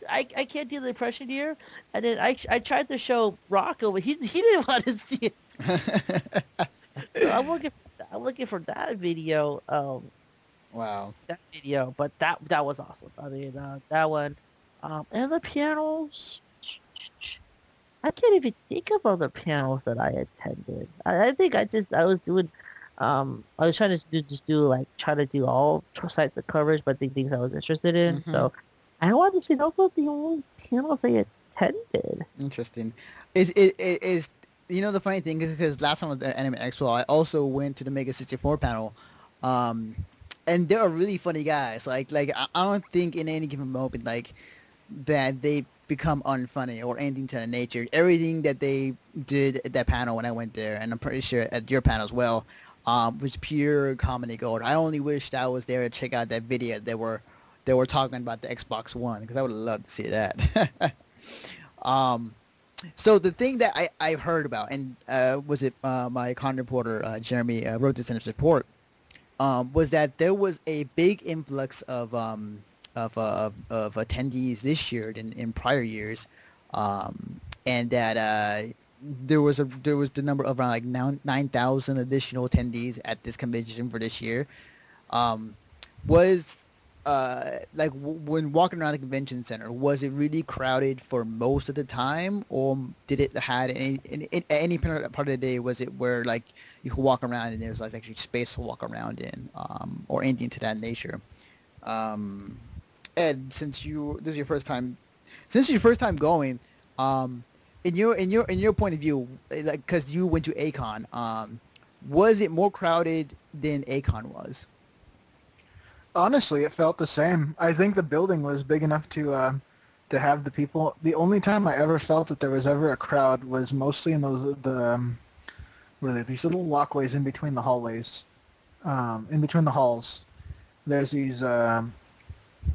I can't do the impression here. And then I tried to show Rocco, but he didn't want to see it. So I'm looking for that video. Wow. But that was awesome. I mean, that one, and the pianos. I can't even think of other panels that I attended. I think I was doing. I was trying to try to do all sites of coverage, but the things I was interested in. Mhm. So I wanted to see those were the only panels I attended. Interesting. Is the funny thing is because last time I was at Anime Expo, I also went to the Mega 64 panel, and they are really funny guys. Like I don't think in any given moment that they become unfunny or anything to that nature. Everything that they did at that panel when I went there, and I'm pretty sure at your panel as well, was pure comedy gold. I only wished I was there to check out that video they were talking about the Xbox One, because I would have loved to see that. So the thing that I heard about, and was it my con reporter Jeremy wrote this in his report, was that there was a big influx of attendees this year than in prior years, and that there was the number of around like now 9,000 additional attendees at this convention for this year. Um, was like when walking around the convention center, was it really crowded for most of the time, or did it had any part of the day was it where like you could walk around and there was like actually space to walk around in, or anything to that nature? Um, Ed, since your first time going, um, in your point of view, like because you went to Acon, was it more crowded than Acon was? Honestly, it felt the same. I think the building was big enough to have the people. The only time I ever felt that there was ever a crowd was mostly in what are they, these little walkways in between the hallways, in between the halls. There's these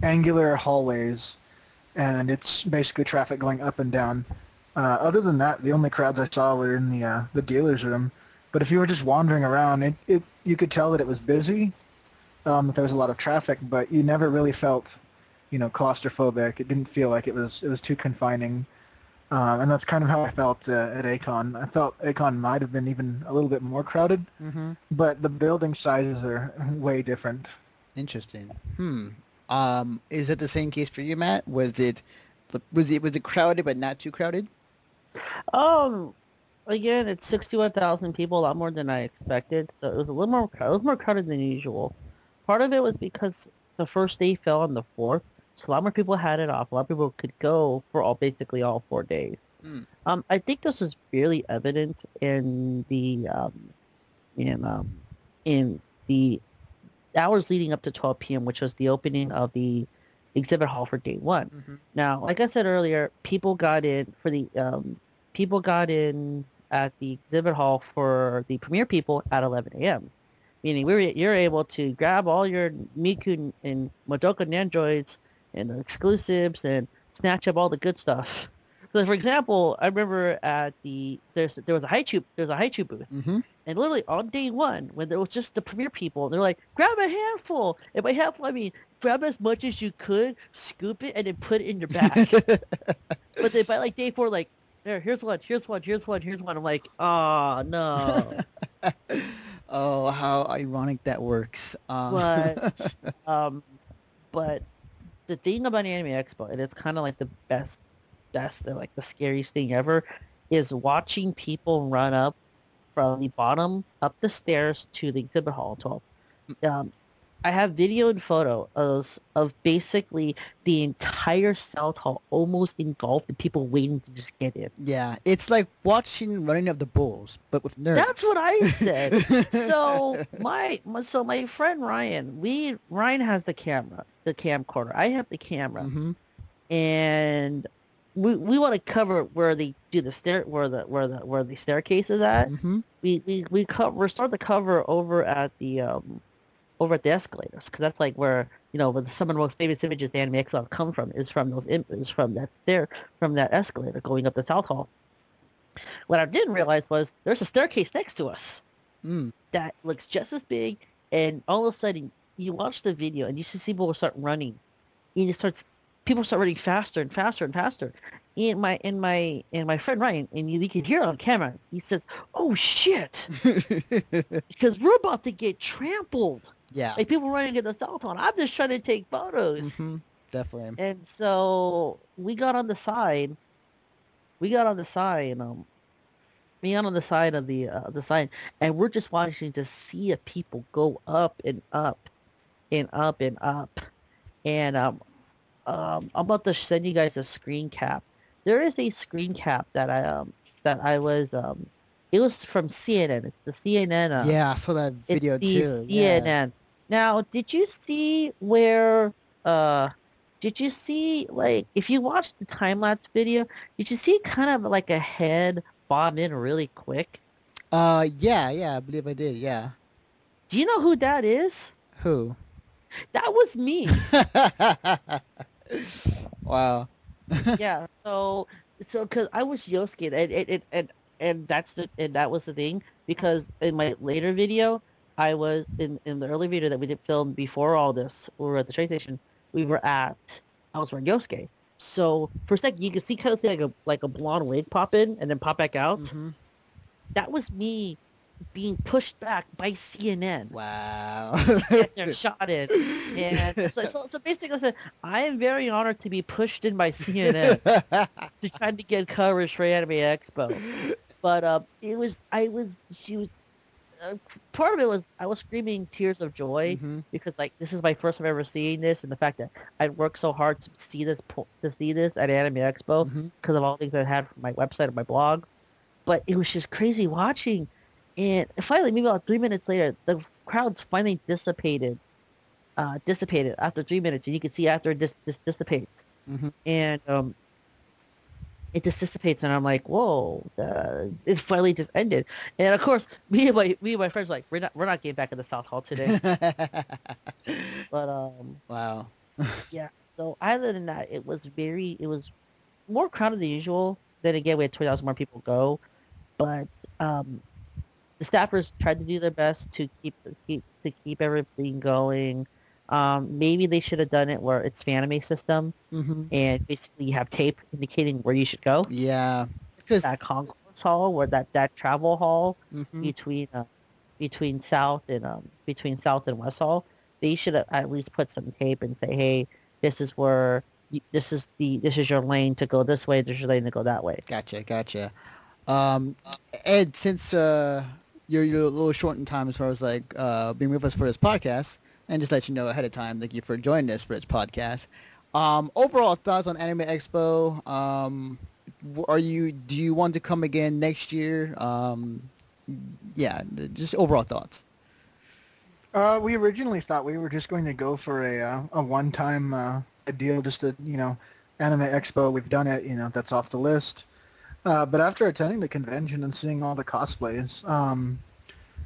angular hallways, and it's basically traffic going up and down. Other than that, the only crowds I saw were in the dealer's room. But if you were just wandering around, you could tell that it was busy. That there was a lot of traffic, but you never really felt, claustrophobic. It didn't feel like it was too confining, and that's kind of how I felt at Acon. I felt Acon might have been even a little bit more crowded, Mm-hmm. but the building sizes are way different. Interesting. Is it the same case for you, Matt? Was it crowded but not too crowded? Um, Again, it's 61,000 people, a lot more than I expected. So it was a little more crowded. It was more crowded than usual. Part of it was because the first day fell on the fourth, so a lot more people had it off. A lot of people could go for basically all 4 days. Mm. I think this is really evident in in the hours leading up to 12 p.m., which was the opening of the exhibit hall for day one. Mm-hmm. Now, like I said earlier, people got in at the exhibit hall for the premiere people at 11 a.m. Meaning you're able to grab all your Miku and Madoka Nandroids and the exclusives and snatch up all the good stuff. So, for example, I remember there was a Haichu booth, Mm-hmm. and literally on day one, when there was just the premiere people, they're like, grab a handful. And by handful, I mean grab as much as you could, scoop it, and then put it in your bag. But then by like day four, like, here's one. I'm like, oh no. Oh, how ironic that works. But um, but the thing about Anime Expo, and it's kind of like the best, like the scariest thing ever, is watching people run up from the bottom up the stairs to the exhibit hall 12. I have video and photo of basically the entire South Hall almost engulfed and people waiting to just get in. Yeah, it's like watching Running of the Bulls, but with nerds. That's what I said. So my friend Ryan has the camcorder. I have the camera, Mm-hmm. and we want to cover where they do where the staircase is at. Mm-hmm. We're starting to cover over at the escalators, because that's like where where some of the most famous images the Anime Expo have come from is from from that escalator going up the South Hall. What I didn't realize was there's a staircase next to us Mm. that looks just as big, and all of a sudden you watch the video and you see people start running, and people start running faster and faster and faster. And my friend Ryan, and you can hear it on camera, he says, "Oh shit," because we're about to get trampled. Yeah. Like people running in the South Hall. I'm just trying to take photos. Mm-hmm. Definitely. And so we got on the side. We got on the side, of the side, and we're just watching to see if people go up and up and up and up. And I'm about to send you guys a screen cap. There is a screen cap that I was it was from CNN. It's the CNN. Yeah, I saw that video it's the too. CNN. Yeah. Now, did you see like if you watched the time lapse video, did you see kind of like a head bob in really quick? Yeah, I believe I did. Yeah. Do you know who that is? Who? That was me. Wow. Yeah. So So because I was Yosuke, and that was the thing, because in my later video, I was in the early video that we did film before all this, we were at the train station. We were at I was wearing Yosuke. So for a second, you can see kind of see like a blonde wig pop in and then pop back out. Mm-hmm. That was me being pushed back by CNN Wow. to get their shot in. And so basically, I said, I am very honored to be pushed in by CNN to try to get coverage for Anime Expo. But it was I was she was uh, part of it was I was screaming tears of joy Mm-hmm. because like this is my first time ever seeing this, and the fact that I'd worked so hard to see this at Anime Expo Mm-hmm. because of all the things I had from my website and my blog. But it was just crazy watching, and finally, maybe about 3 minutes later, the crowds finally dissipated after 3 minutes, and you can see after this dissipates, Mm-hmm. and it just dissipates, and I'm like, whoa, it finally just ended. And of course, me and my friends were like, we're not getting back in the South Hall today. But Wow. yeah. So other than that, it was more crowded than usual. Then again, we had 20,000 more people go, but um, the staffers tried to do their best to keep everything going. Maybe they should have done it where it's Fanime system, Mm-hmm. and basically you have tape indicating where you should go. Yeah. That Because. concourse hall, where that travel hall Mm-hmm. between between South and West Hall, they should have at least put some tape and say, hey, this is where this is your lane to go this way. This is your lane to go that way. Gotcha. Gotcha. Um, Ed, since you're a little short in time as far as like being with us for this podcast, and just let you know ahead of time, thank you for joining us for this podcast. Overall thoughts on Anime Expo? Do you want to come again next year? Yeah, just overall thoughts. We originally thought we were just going to go for a one-time deal, just a anime expo. We've done it, that's off the list. But after attending the convention and seeing all the cosplays,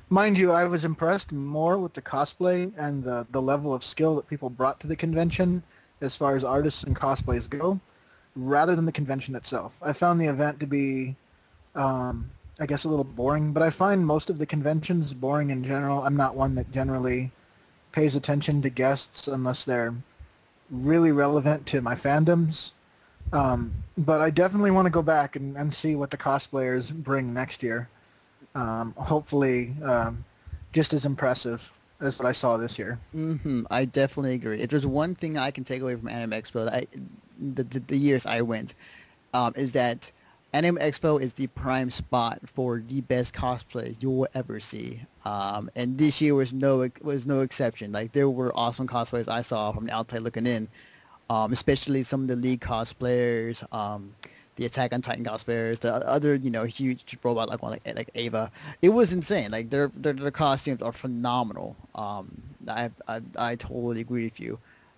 mind you, I was impressed more with the cosplay and the level of skill that people brought to the convention as far as artists and cosplays go, rather than the convention itself. I found the event to be I guess a little boring, but I find most of the conventions boring in general. I'm not one that generally pays attention to guests unless they're really relevant to my fandoms. But I definitely want to go back and see what the cosplayers bring next year. Hopefully, just as impressive as what I saw this year. I definitely agree. If there's one thing I can take away from Anime Expo, the years I went, is that Anime Expo is the prime spot for the best cosplays you will ever see. And this year was no exception. Like there were awesome cosplays I saw from the outside looking in, especially some of the League cosplayers, the Attack on Titan cosplayers, the other huge robot like Ava. It was insane. Like their costumes are phenomenal. I totally agree with you.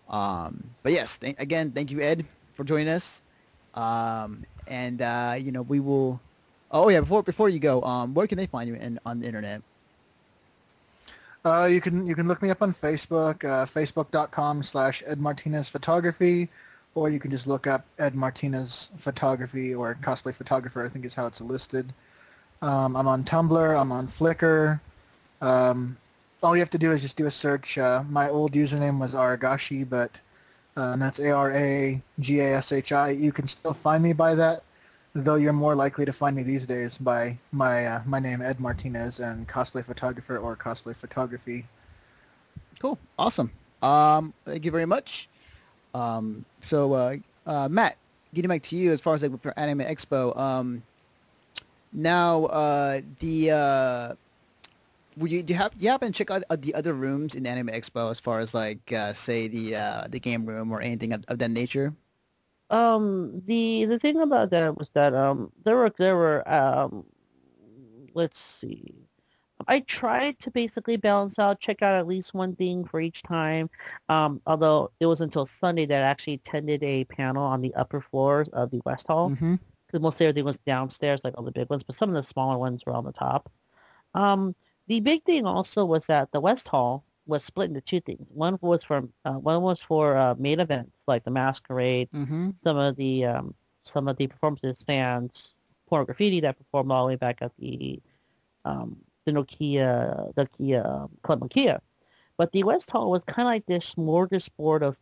But yes, thank you, Ed, for joining us. And we will. Oh yeah, before you go, where can they find you on the internet? You can look me up on Facebook, facebook.com/Ed Martinez Photography, or you can just look up Ed Martinez Photography or Cosplay Photographer, I think is how it's listed. I'm on Tumblr, I'm on Flickr. All you have to do is just do a search. My old username was Aragashi, but and that's Aragashi. You can still find me by that, though you're more likely to find me these days by my name, Ed Martinez, and Cosplay Photographer or Cosplay Photography. Cool, awesome. Thank you very much. Matt, getting back to you as far as like for Anime Expo. Now the do you happen to check out the other rooms in Anime Expo as far as like say the game room or anything of that nature? The thing about that was that there were let's see. I tried to basically balance out, check out at least one thing for each time. Although it was until Sunday that I actually attended a panel on the upper floors of the West Hall, Mm-hmm. because most everything was downstairs, like all the big ones, but some of the smaller ones were on the top. Um, the big thing also was that the West Hall was split into two things. One was for main events like the masquerade, Mm-hmm. some of the some of the performances fans, Porno Graffiti, that performed all the way back at the Club Nokia. But the West Hall was kind of like this smorgasbord of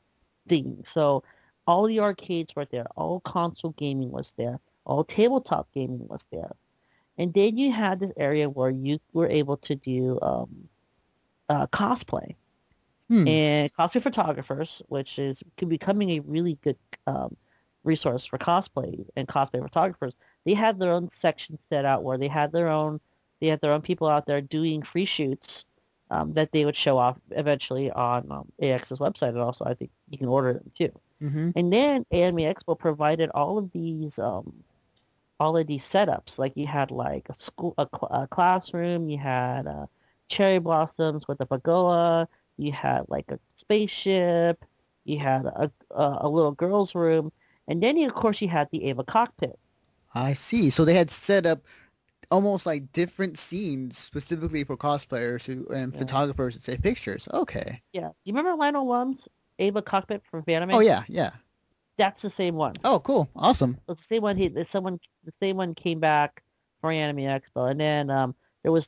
things. So all the arcades were there, all console gaming was there, all tabletop gaming was there. And then you had this area where you were able to do cosplay Hmm. and cosplay photographers, which is becoming a really good resource for cosplay and cosplay photographers. They had their own section set out where they had their own people out there doing free shoots that they would show off eventually on AX's website, and also I think you can order them too. Mm-hmm. And then Anime Expo provided all of these setups. Like you had like a classroom, you had cherry blossoms with a pagoda, you had like a spaceship, you had a little girl's room, and then of course you had the Ava cockpit. I see. So they had set up almost like different scenes specifically for cosplayers and Yeah, photographers to take pictures. Okay. yeah. Do you remember Lionel Lum's Ava cockpit from Oh Anime? yeah, yeah. That's the same one. Oh, cool. Awesome. It's the same one. The same one came back for Anime Expo, and then there was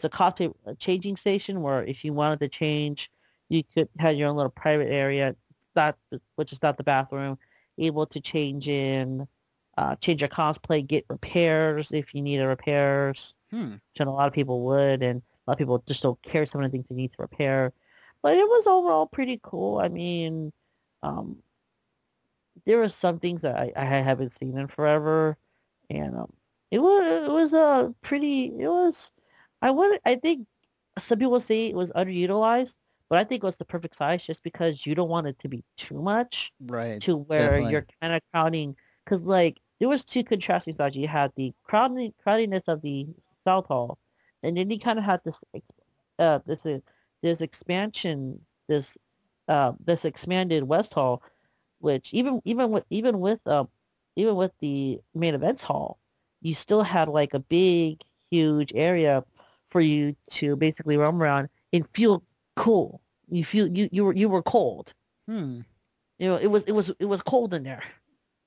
the cosplay changing station where if you wanted to change, you could have your own little private area, not which is not the bathroom, able to change your cosplay, get repairs if you needed repairs, Hmm. which a lot of people would, and a lot of people just don't carry some of the things you need to repair. But it was overall pretty cool. I mean, um, there were some things that I haven't seen in forever, and it was a pretty it was I think some people say it was underutilized, but I think it was the perfect size just because you don't want it to be too much Right. to where Definitely. you're kind of crowding because like there was two contrasting sides. You had the crowdiness of the South Hall, and then you kind of had this expansion this expanded West Hall, which even with the main events hall, you still had like a big huge area for you to basically roam around and feel cool. You were cold. Hmm. It was cold in there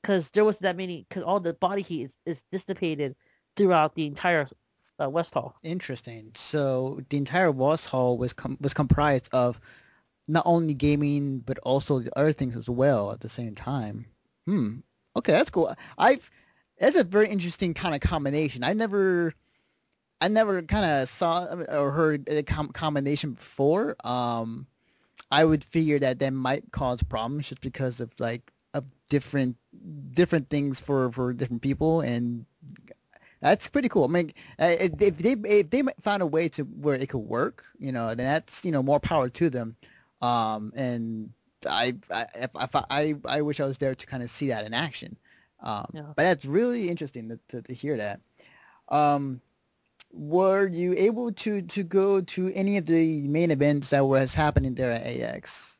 because there was that many because all the body heat is dissipated throughout the entire West Hall. Interesting. So the entire West Hall was comprised of not only gaming but also the other things as well at the same time. Hmm. Okay, that's cool. I've That's a very interesting kind of combination. I never kind of saw or heard a combination before. I would figure that might cause problems just because of of different things for different people, and that's pretty cool. I mean, if they found a way to where it could work, then that's more power to them. And I wish I was there to kind of see that in action. Yeah. But that's really interesting to hear that. Um, were you able to go to any of the main events that was happening there at AX?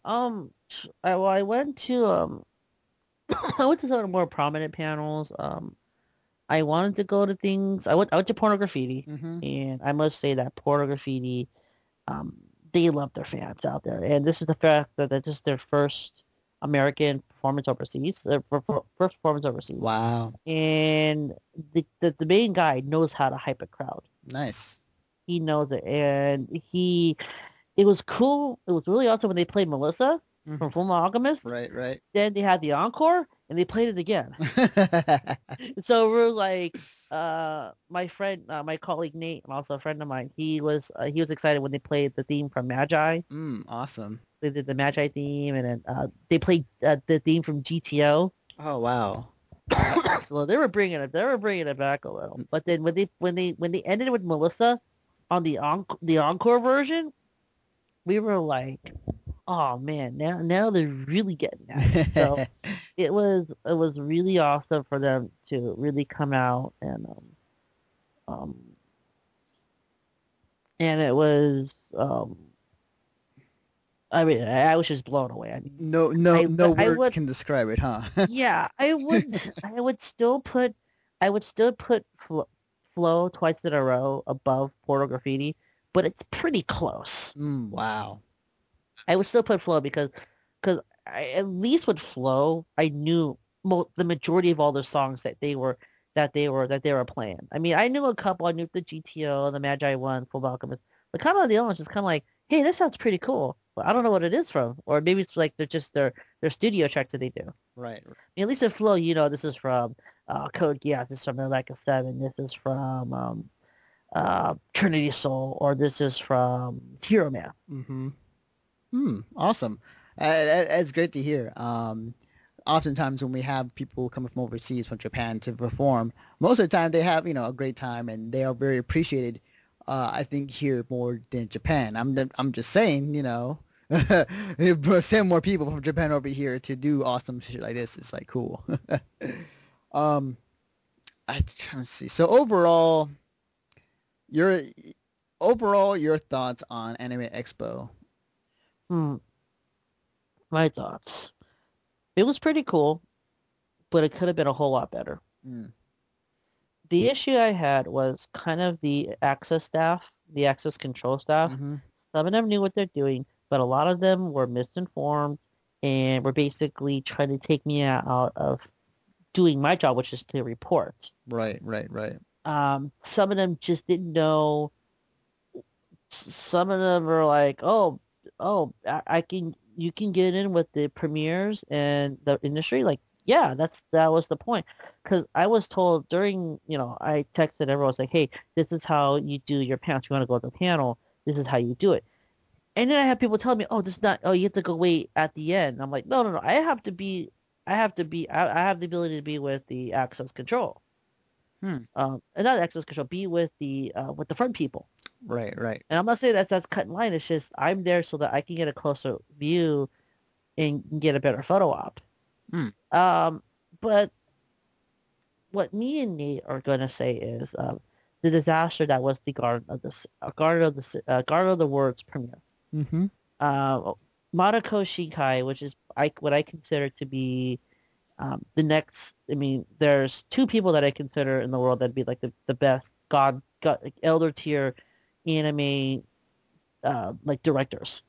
I went to I went to some of the more prominent panels. I wanted to go to things. I went to Porno Graffiti, Mm-hmm. and I must say that Porno Graffiti, um, they love their fans out there, and this is the fact that this is their first American performance overseas, first performance overseas, Wow. and the main guy knows how to hype a crowd. Nice. He knows it, and it was cool. It was really awesome when they played Melissa Mhm. from Full Alchemist. Right, right. Then they had the encore, and they played it again. So we're like, my friend, my colleague Nate, and also a friend of mine, he was excited when they played the theme from Magi. Awesome. They did the Magi theme, and then they played the theme from GTO. Oh, wow. So they were bringing it back a little. But then when they ended with Melissa on the encore version, we were like, oh man, now they're really getting at it. So it was really awesome for them to really come out um and it was I mean I was just blown away. I mean No, no, I no I words would can describe it, huh? yeah I would still put Flow twice in a row above Portal Graffiti, but it's pretty close. Wow. I would still put Flow because at least with Flow, I knew the majority of all the songs that they were playing. I mean, I knew a couple. I knew the GTO, the Magi One, Full Alchemist, but kind of the other ones just kind of like, hey, this sounds pretty cool, but I don't know what it is from, or maybe it's like they're just their studio tracks that they do. Right. I mean, at least in Flow, this is from Code Geass, this is from Rebecca 7, this is from Trinity Soul, or this is from Hero Man. Mm-hmm. Awesome. That's great to hear. Oftentimes when we have people coming from overseas, from Japan to perform, most of the time they have, a great time and they are very appreciated. I think here more than Japan. I'm just saying, send more people from Japan over here to do awesome shit like this. It's like cool. um, I'm trying to see. So your your thoughts on Anime Expo? Hmm, my thoughts. It was pretty cool, but it could have been a whole lot better. Mm. The issue I had was kind of the access staff, the access control staff. Mm-hmm. Some of them knew what they're doing, but a lot of them were misinformed and were basically trying to take me out of doing my job, which is to report. Right, right, right. Some of them just didn't know. Some of them were like, "Oh, I can. You can get in with the premieres and the industry." Like, yeah, that was the point. Because I was told during, I texted everyone, I was like, "Hey, this is how you do your panel. If you want to go to the panel, this is how you do it." And then I have people telling me, "Oh, this is not. Oh, you have to go wait at the end." And I'm like, "No, no, no. I have to be. I have the ability to be with the access control. Hmm. And not access control. Be with the front people." Right, right. And I'm not saying that's cut in line. It's just I'm there so that I can get a closer view and get a better photo op. Hmm. But what me and Nate are going to say is the disaster that was the Garden of the Words premiere. Mm-hmm. Madako Shinkai, which is what I consider to be the next. I mean, there's two people that I consider in the world that'd be like the best god elder tier anime like directors,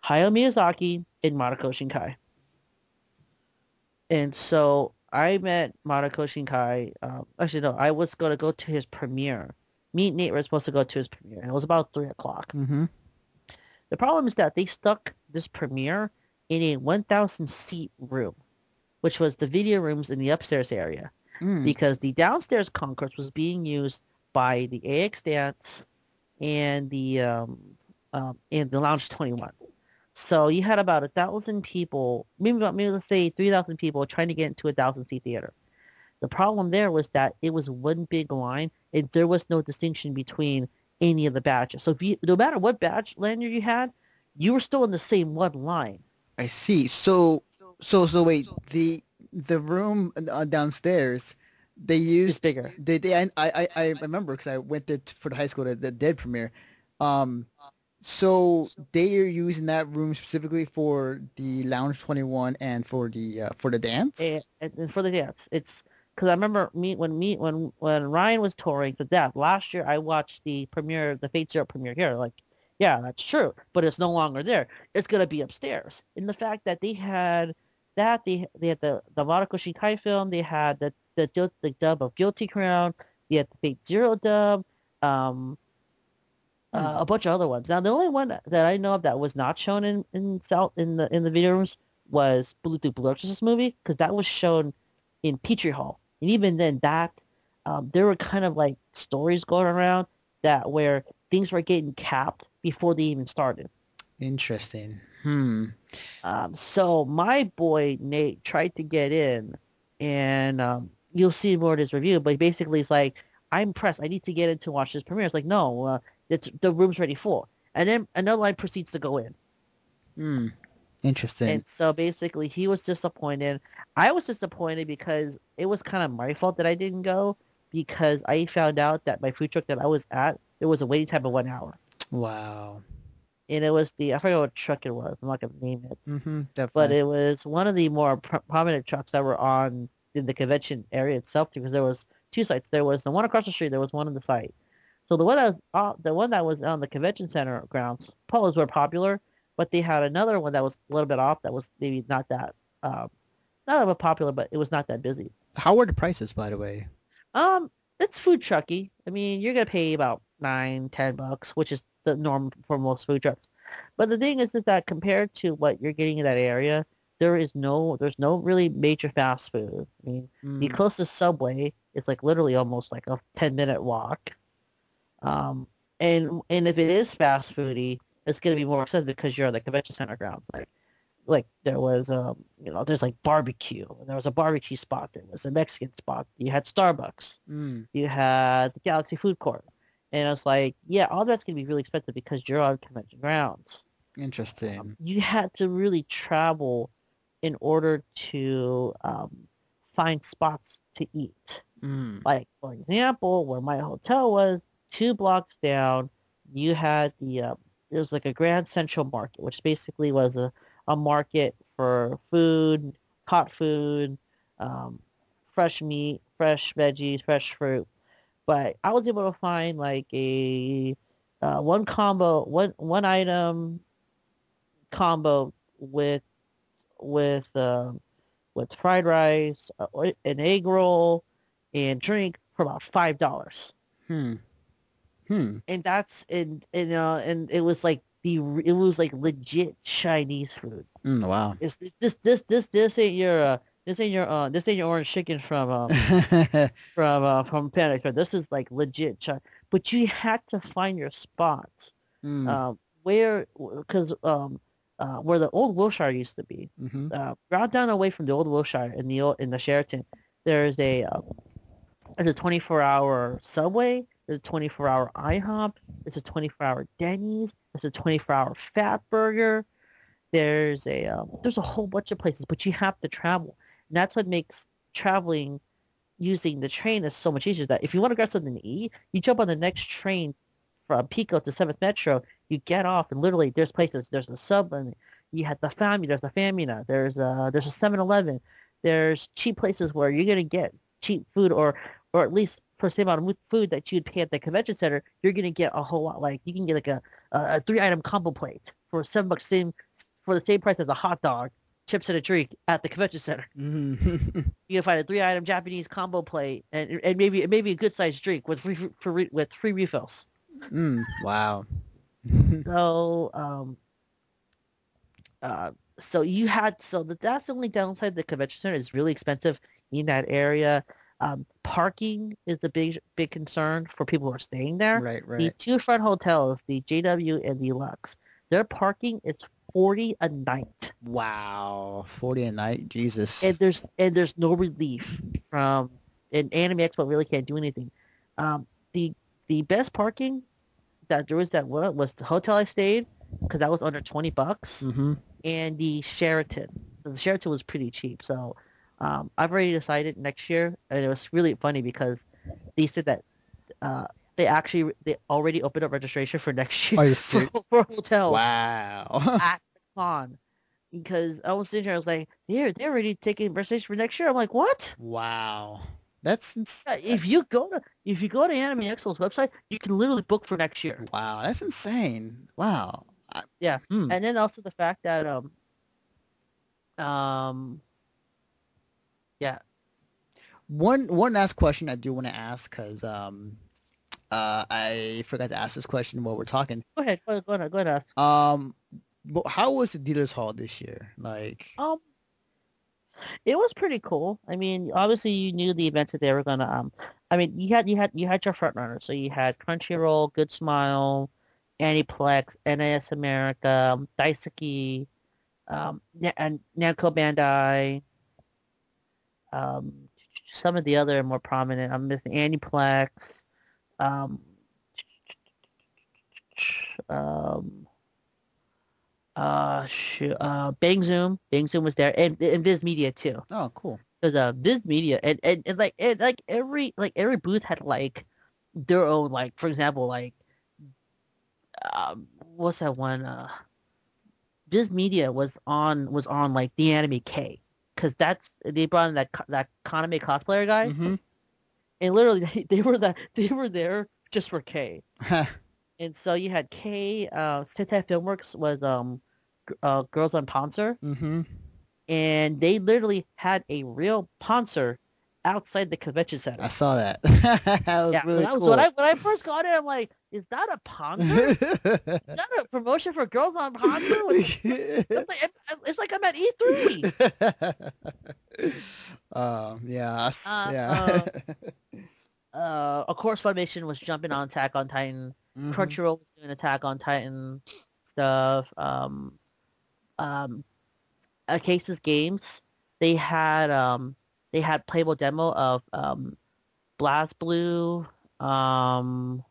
Hayao Miyazaki and Makoto Shinkai. And so I met Makoto Shinkai. Actually, no, I was going to go to his premiere. Me and Nate were supposed to go to his premiere, and it was about 3:00. Mm-hmm. The problem is that they stuck this premiere in a 1,000 seat room, which was the video rooms in the upstairs area, because the downstairs concourse was being used by the AX Dance and the Lounge 21. So you had about 1,000 people, maybe let's say 3,000 people trying to get into a 1,000-seat theater. The problem there was that it was one big line, and there was no distinction between any of the badges. So no matter what badge lanyard you had, you were still in the same one line. I see. So wait, the room downstairs, they used bigger. I remember because I went there for the high school, the Dead premiere. So they are using that room specifically for the Lounge 21 and for the dance. And for the dance, it's because I remember when Ryan was touring to death last year. I watched the premiere, the Fate Zero premiere here. Like, yeah, that's true, but it's no longer there. It's gonna be upstairs. And the fact that they had they had the Makoto Shinkai film, they had the dub of Guilty Crown, they had the Fate Zero dub, a bunch of other ones. Now, the only one that I know of that was not shown in the video rooms was Blue Exorcist movie, because that was shown in Petrie Hall, and even then, there were kind of like stories going around that where things were getting capped before they even started. Interesting. So my boy Nate tried to get in, and you'll see more of his review, but basically it's like, I'm pressed. I need to get in to watch this premiere. It's like, no, the room's already full. And then another line proceeds to go in. Interesting. And so basically he was disappointed. I was disappointed because it was kind of my fault that I didn't go, because I found out that my food truck that I was at, there was a waiting time of 1 hour. Wow. And it was I forget what truck it was. I'm not going to name it. Definitely. But it was one of the more prominent trucks that were in the convention area itself, because there was two sites. There was the one across the street. There was one on the site. So the one that was on the convention center grounds, polos were popular, but they had another one that was a little bit off. That was maybe not that not that popular, but it was not that busy. How were the prices, by the way? Um, it's food trucky. I mean, you're gonna pay about $9, $10, which is the norm for most food trucks. But the thing is that compared to what you're getting in that area, there's no really major fast food. I mean, the Mm, closest Subway is like literally almost like a 10-minute walk. Um, and if it is fast foody, it's gonna be more expensive because you're on the convention center grounds. Like there was there's like barbecue. There was a barbecue spot. There was a Mexican spot. You had Starbucks. mm, You had the Galaxy Food Court. And it's like, yeah, all that's gonna be really expensive because you're on convention grounds. interesting. You had to really travel in order to find spots to eat. Mm, Like for example, where my hotel was, 2 blocks down, you had it was like a Grand Central Market, which basically was a market for food, hot food, um, fresh meat, fresh veggies, fresh fruit. But I was able to find like a one combo, one item combo with with um, with fried rice, an egg roll, and drink for about $5. hmm, hmm. And and it was like it was like legit Chinese food. Mm, wow. It's this ain't your this ain't your orange chicken from Panic. This is like legit China. But you had to find your spots. Mm, Where because where the old Wilshire used to be. mm-hmm. Right down away from the old Wilshire in the Sheraton, there's a 24-hour Subway. There's a 24-hour IHOP. There's a 24-hour Denny's. There's a 24-hour Fat Burger. There's a whole bunch of places, but you have to travel, and that's what makes traveling using the train is so much easier. That if you want to grab something to eat, you jump on the next train from Pico to 7th Metro. You get off, and literally there's places. There's a Subway. You had the Family. There's a Famina. There's a 7-Eleven. There's cheap places where you're gonna get cheap food, or at least for the same amount of food that you'd pay at the convention center, you're gonna get a whole lot. Like you can get like a 3-item combo plate for $7, same for the same price as a hot dog, chips, and a drink at the convention center. Mm-hmm. You can find a 3-item Japanese combo plate and maybe a good sized drink with with free refills. Mm, wow. So so that's the only downside. The convention center is really expensive in that area. Parking is a big concern for people who are staying there. Right, The right. two front hotels, the JW and the Lux, their parking is 40 a night. Wow. 40 a night. Jesus. And there's no relief from and Anime Expo really can't do anything. Um, the the best parking that there was that was the hotel I stayed because that was under $20, Mm-hmm. and the Sheraton. So the Sheraton was pretty cheap. So I've already decided next year, and it was really funny because they said that uh, they already opened up registration for next year Are you for, serious? for hotels Wow. at the con. Because I was sitting here, I was like, they're already taking registration for next year. I'm like, what? Wow. That's If you go to Anime Expo's website, you can literally book for next year. wow. That's insane. Wow. Yeah, Hmm. and then also the fact that um yeah. One last question I do want to ask because I forgot to ask this question while we're talking. Go ahead. Ask. But how was the dealers hall this year? Like, Um, it was pretty cool. I mean, obviously you knew the events that they were gonna I mean, you had your front runners. So you had Crunchyroll, Good Smile, Aniplex, NAS America, Daisuke, and Namco Bandai. Um, some of the other more prominent. I'm missing Aniplex. Um, um, Bang Zoom. Bang Zoom was there, and Viz Media too. oh, cool. Because Viz Media and every booth had like their own, like, for example, like what's that one? Viz Media was on like the Anime K, because they brought in that Konami cosplayer guy, Mm-hmm. and literally they were there just for K. And so you had K. Sentai Filmworks was Girls on Panzer. Mm-hmm. and they literally had a real Panzer outside the convention I center. saw that. That was Yeah, so really that was when cool. I first got it. I'm like, is that a Panzer? Is that a promotion for girls on Panzer? It's like it's like I'm at E3. Yeah, Uh, yeah. uh, of course, Funimation was jumping on Attack on Titan. Hmm. Crunchyroll was doing Attack on Titan stuff. Um, Cases Games, they had they had playable demo of Blast Blue, um,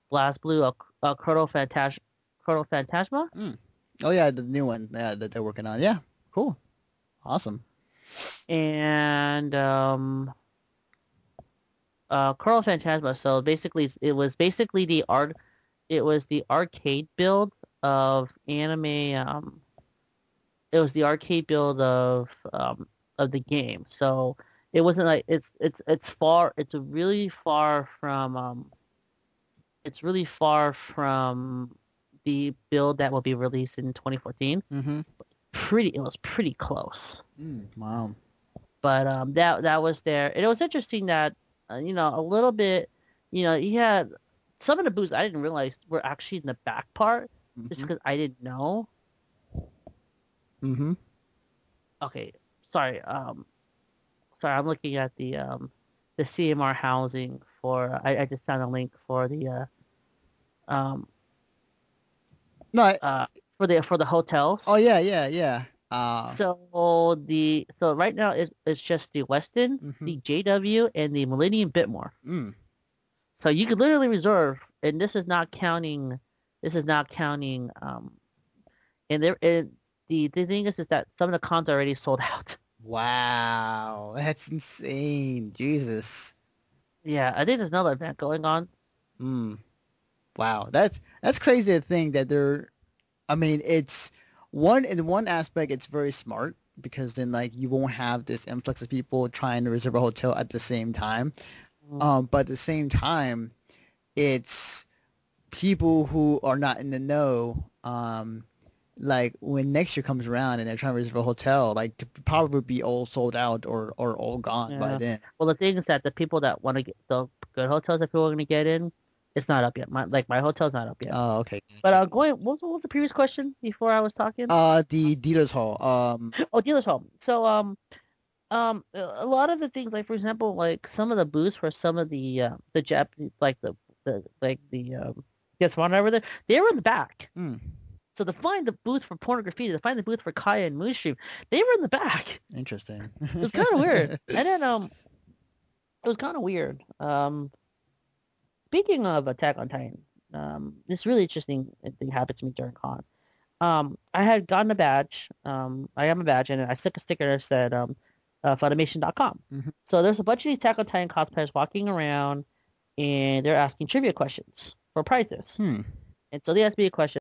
Blast Blue, Chrono Phantasma, Mm. Oh yeah, the new one that they're working on. Yeah, cool, awesome. and Chrono Phantasma. So basically, it was the arcade build of anime. It was the arcade build of the game. So it wasn't like it's far. It's really far from the build that will be released in 2014. Mm-hmm. It was pretty close. Wow. But that was there. And it was interesting that a little bit, you had some of the booths I didn't realize were actually in the back part, just Mm-hmm. because I didn't know. Mm-hmm. Okay, sorry. Sorry, I'm looking at the CMR housing for. I just found a link for the um No. for the Oh hotels. yeah, yeah, yeah. So right now it's just the Westin, Mm-hmm. the JW, and the Millennium Bitmore. Mm. So you could literally reserve, and this is not counting. This is not counting. And the thing is that some of the cons are already sold out. Wow, that's insane. Jesus. Yeah, I think there's another event going on. Mm. Wow, that's crazy to think that they're. I mean, it's one in one aspect, it's very smart because then like you won't have this influx of people trying to reserve a hotel at the same time. Mm, But at the same time, it's people who are not in the know. Like when next year comes around and they're trying to reserve a hotel, like to probably be all sold out or all gone by yeah. then. Well, the thing is that the people that want to get the good hotels that people are going to get in, it's not up yet. My hotel's not up yet. Oh, okay, But gotcha. what was the previous question before I was talking? The dealers hall. Oh, dealer's home. So a lot of the things, like for example, like some of the booths for some of the Japanese, like the yes, one over there, they were in the back. hmm, So to find the booth for pornography, to find the booth for Kaya and Moonstream, they were in the back. interesting. It was kind of weird. And then it was kind of weird. Speaking of Attack on Titan, this really interesting thing happened to me during con. I had gotten a badge. I am a badge, and I stuck a sticker that said Funimation.com. Mhm. So there's a bunch of these Attack on Titan cosplayers walking around, and they're asking trivia questions for prizes. Hmm. And so they asked me a question.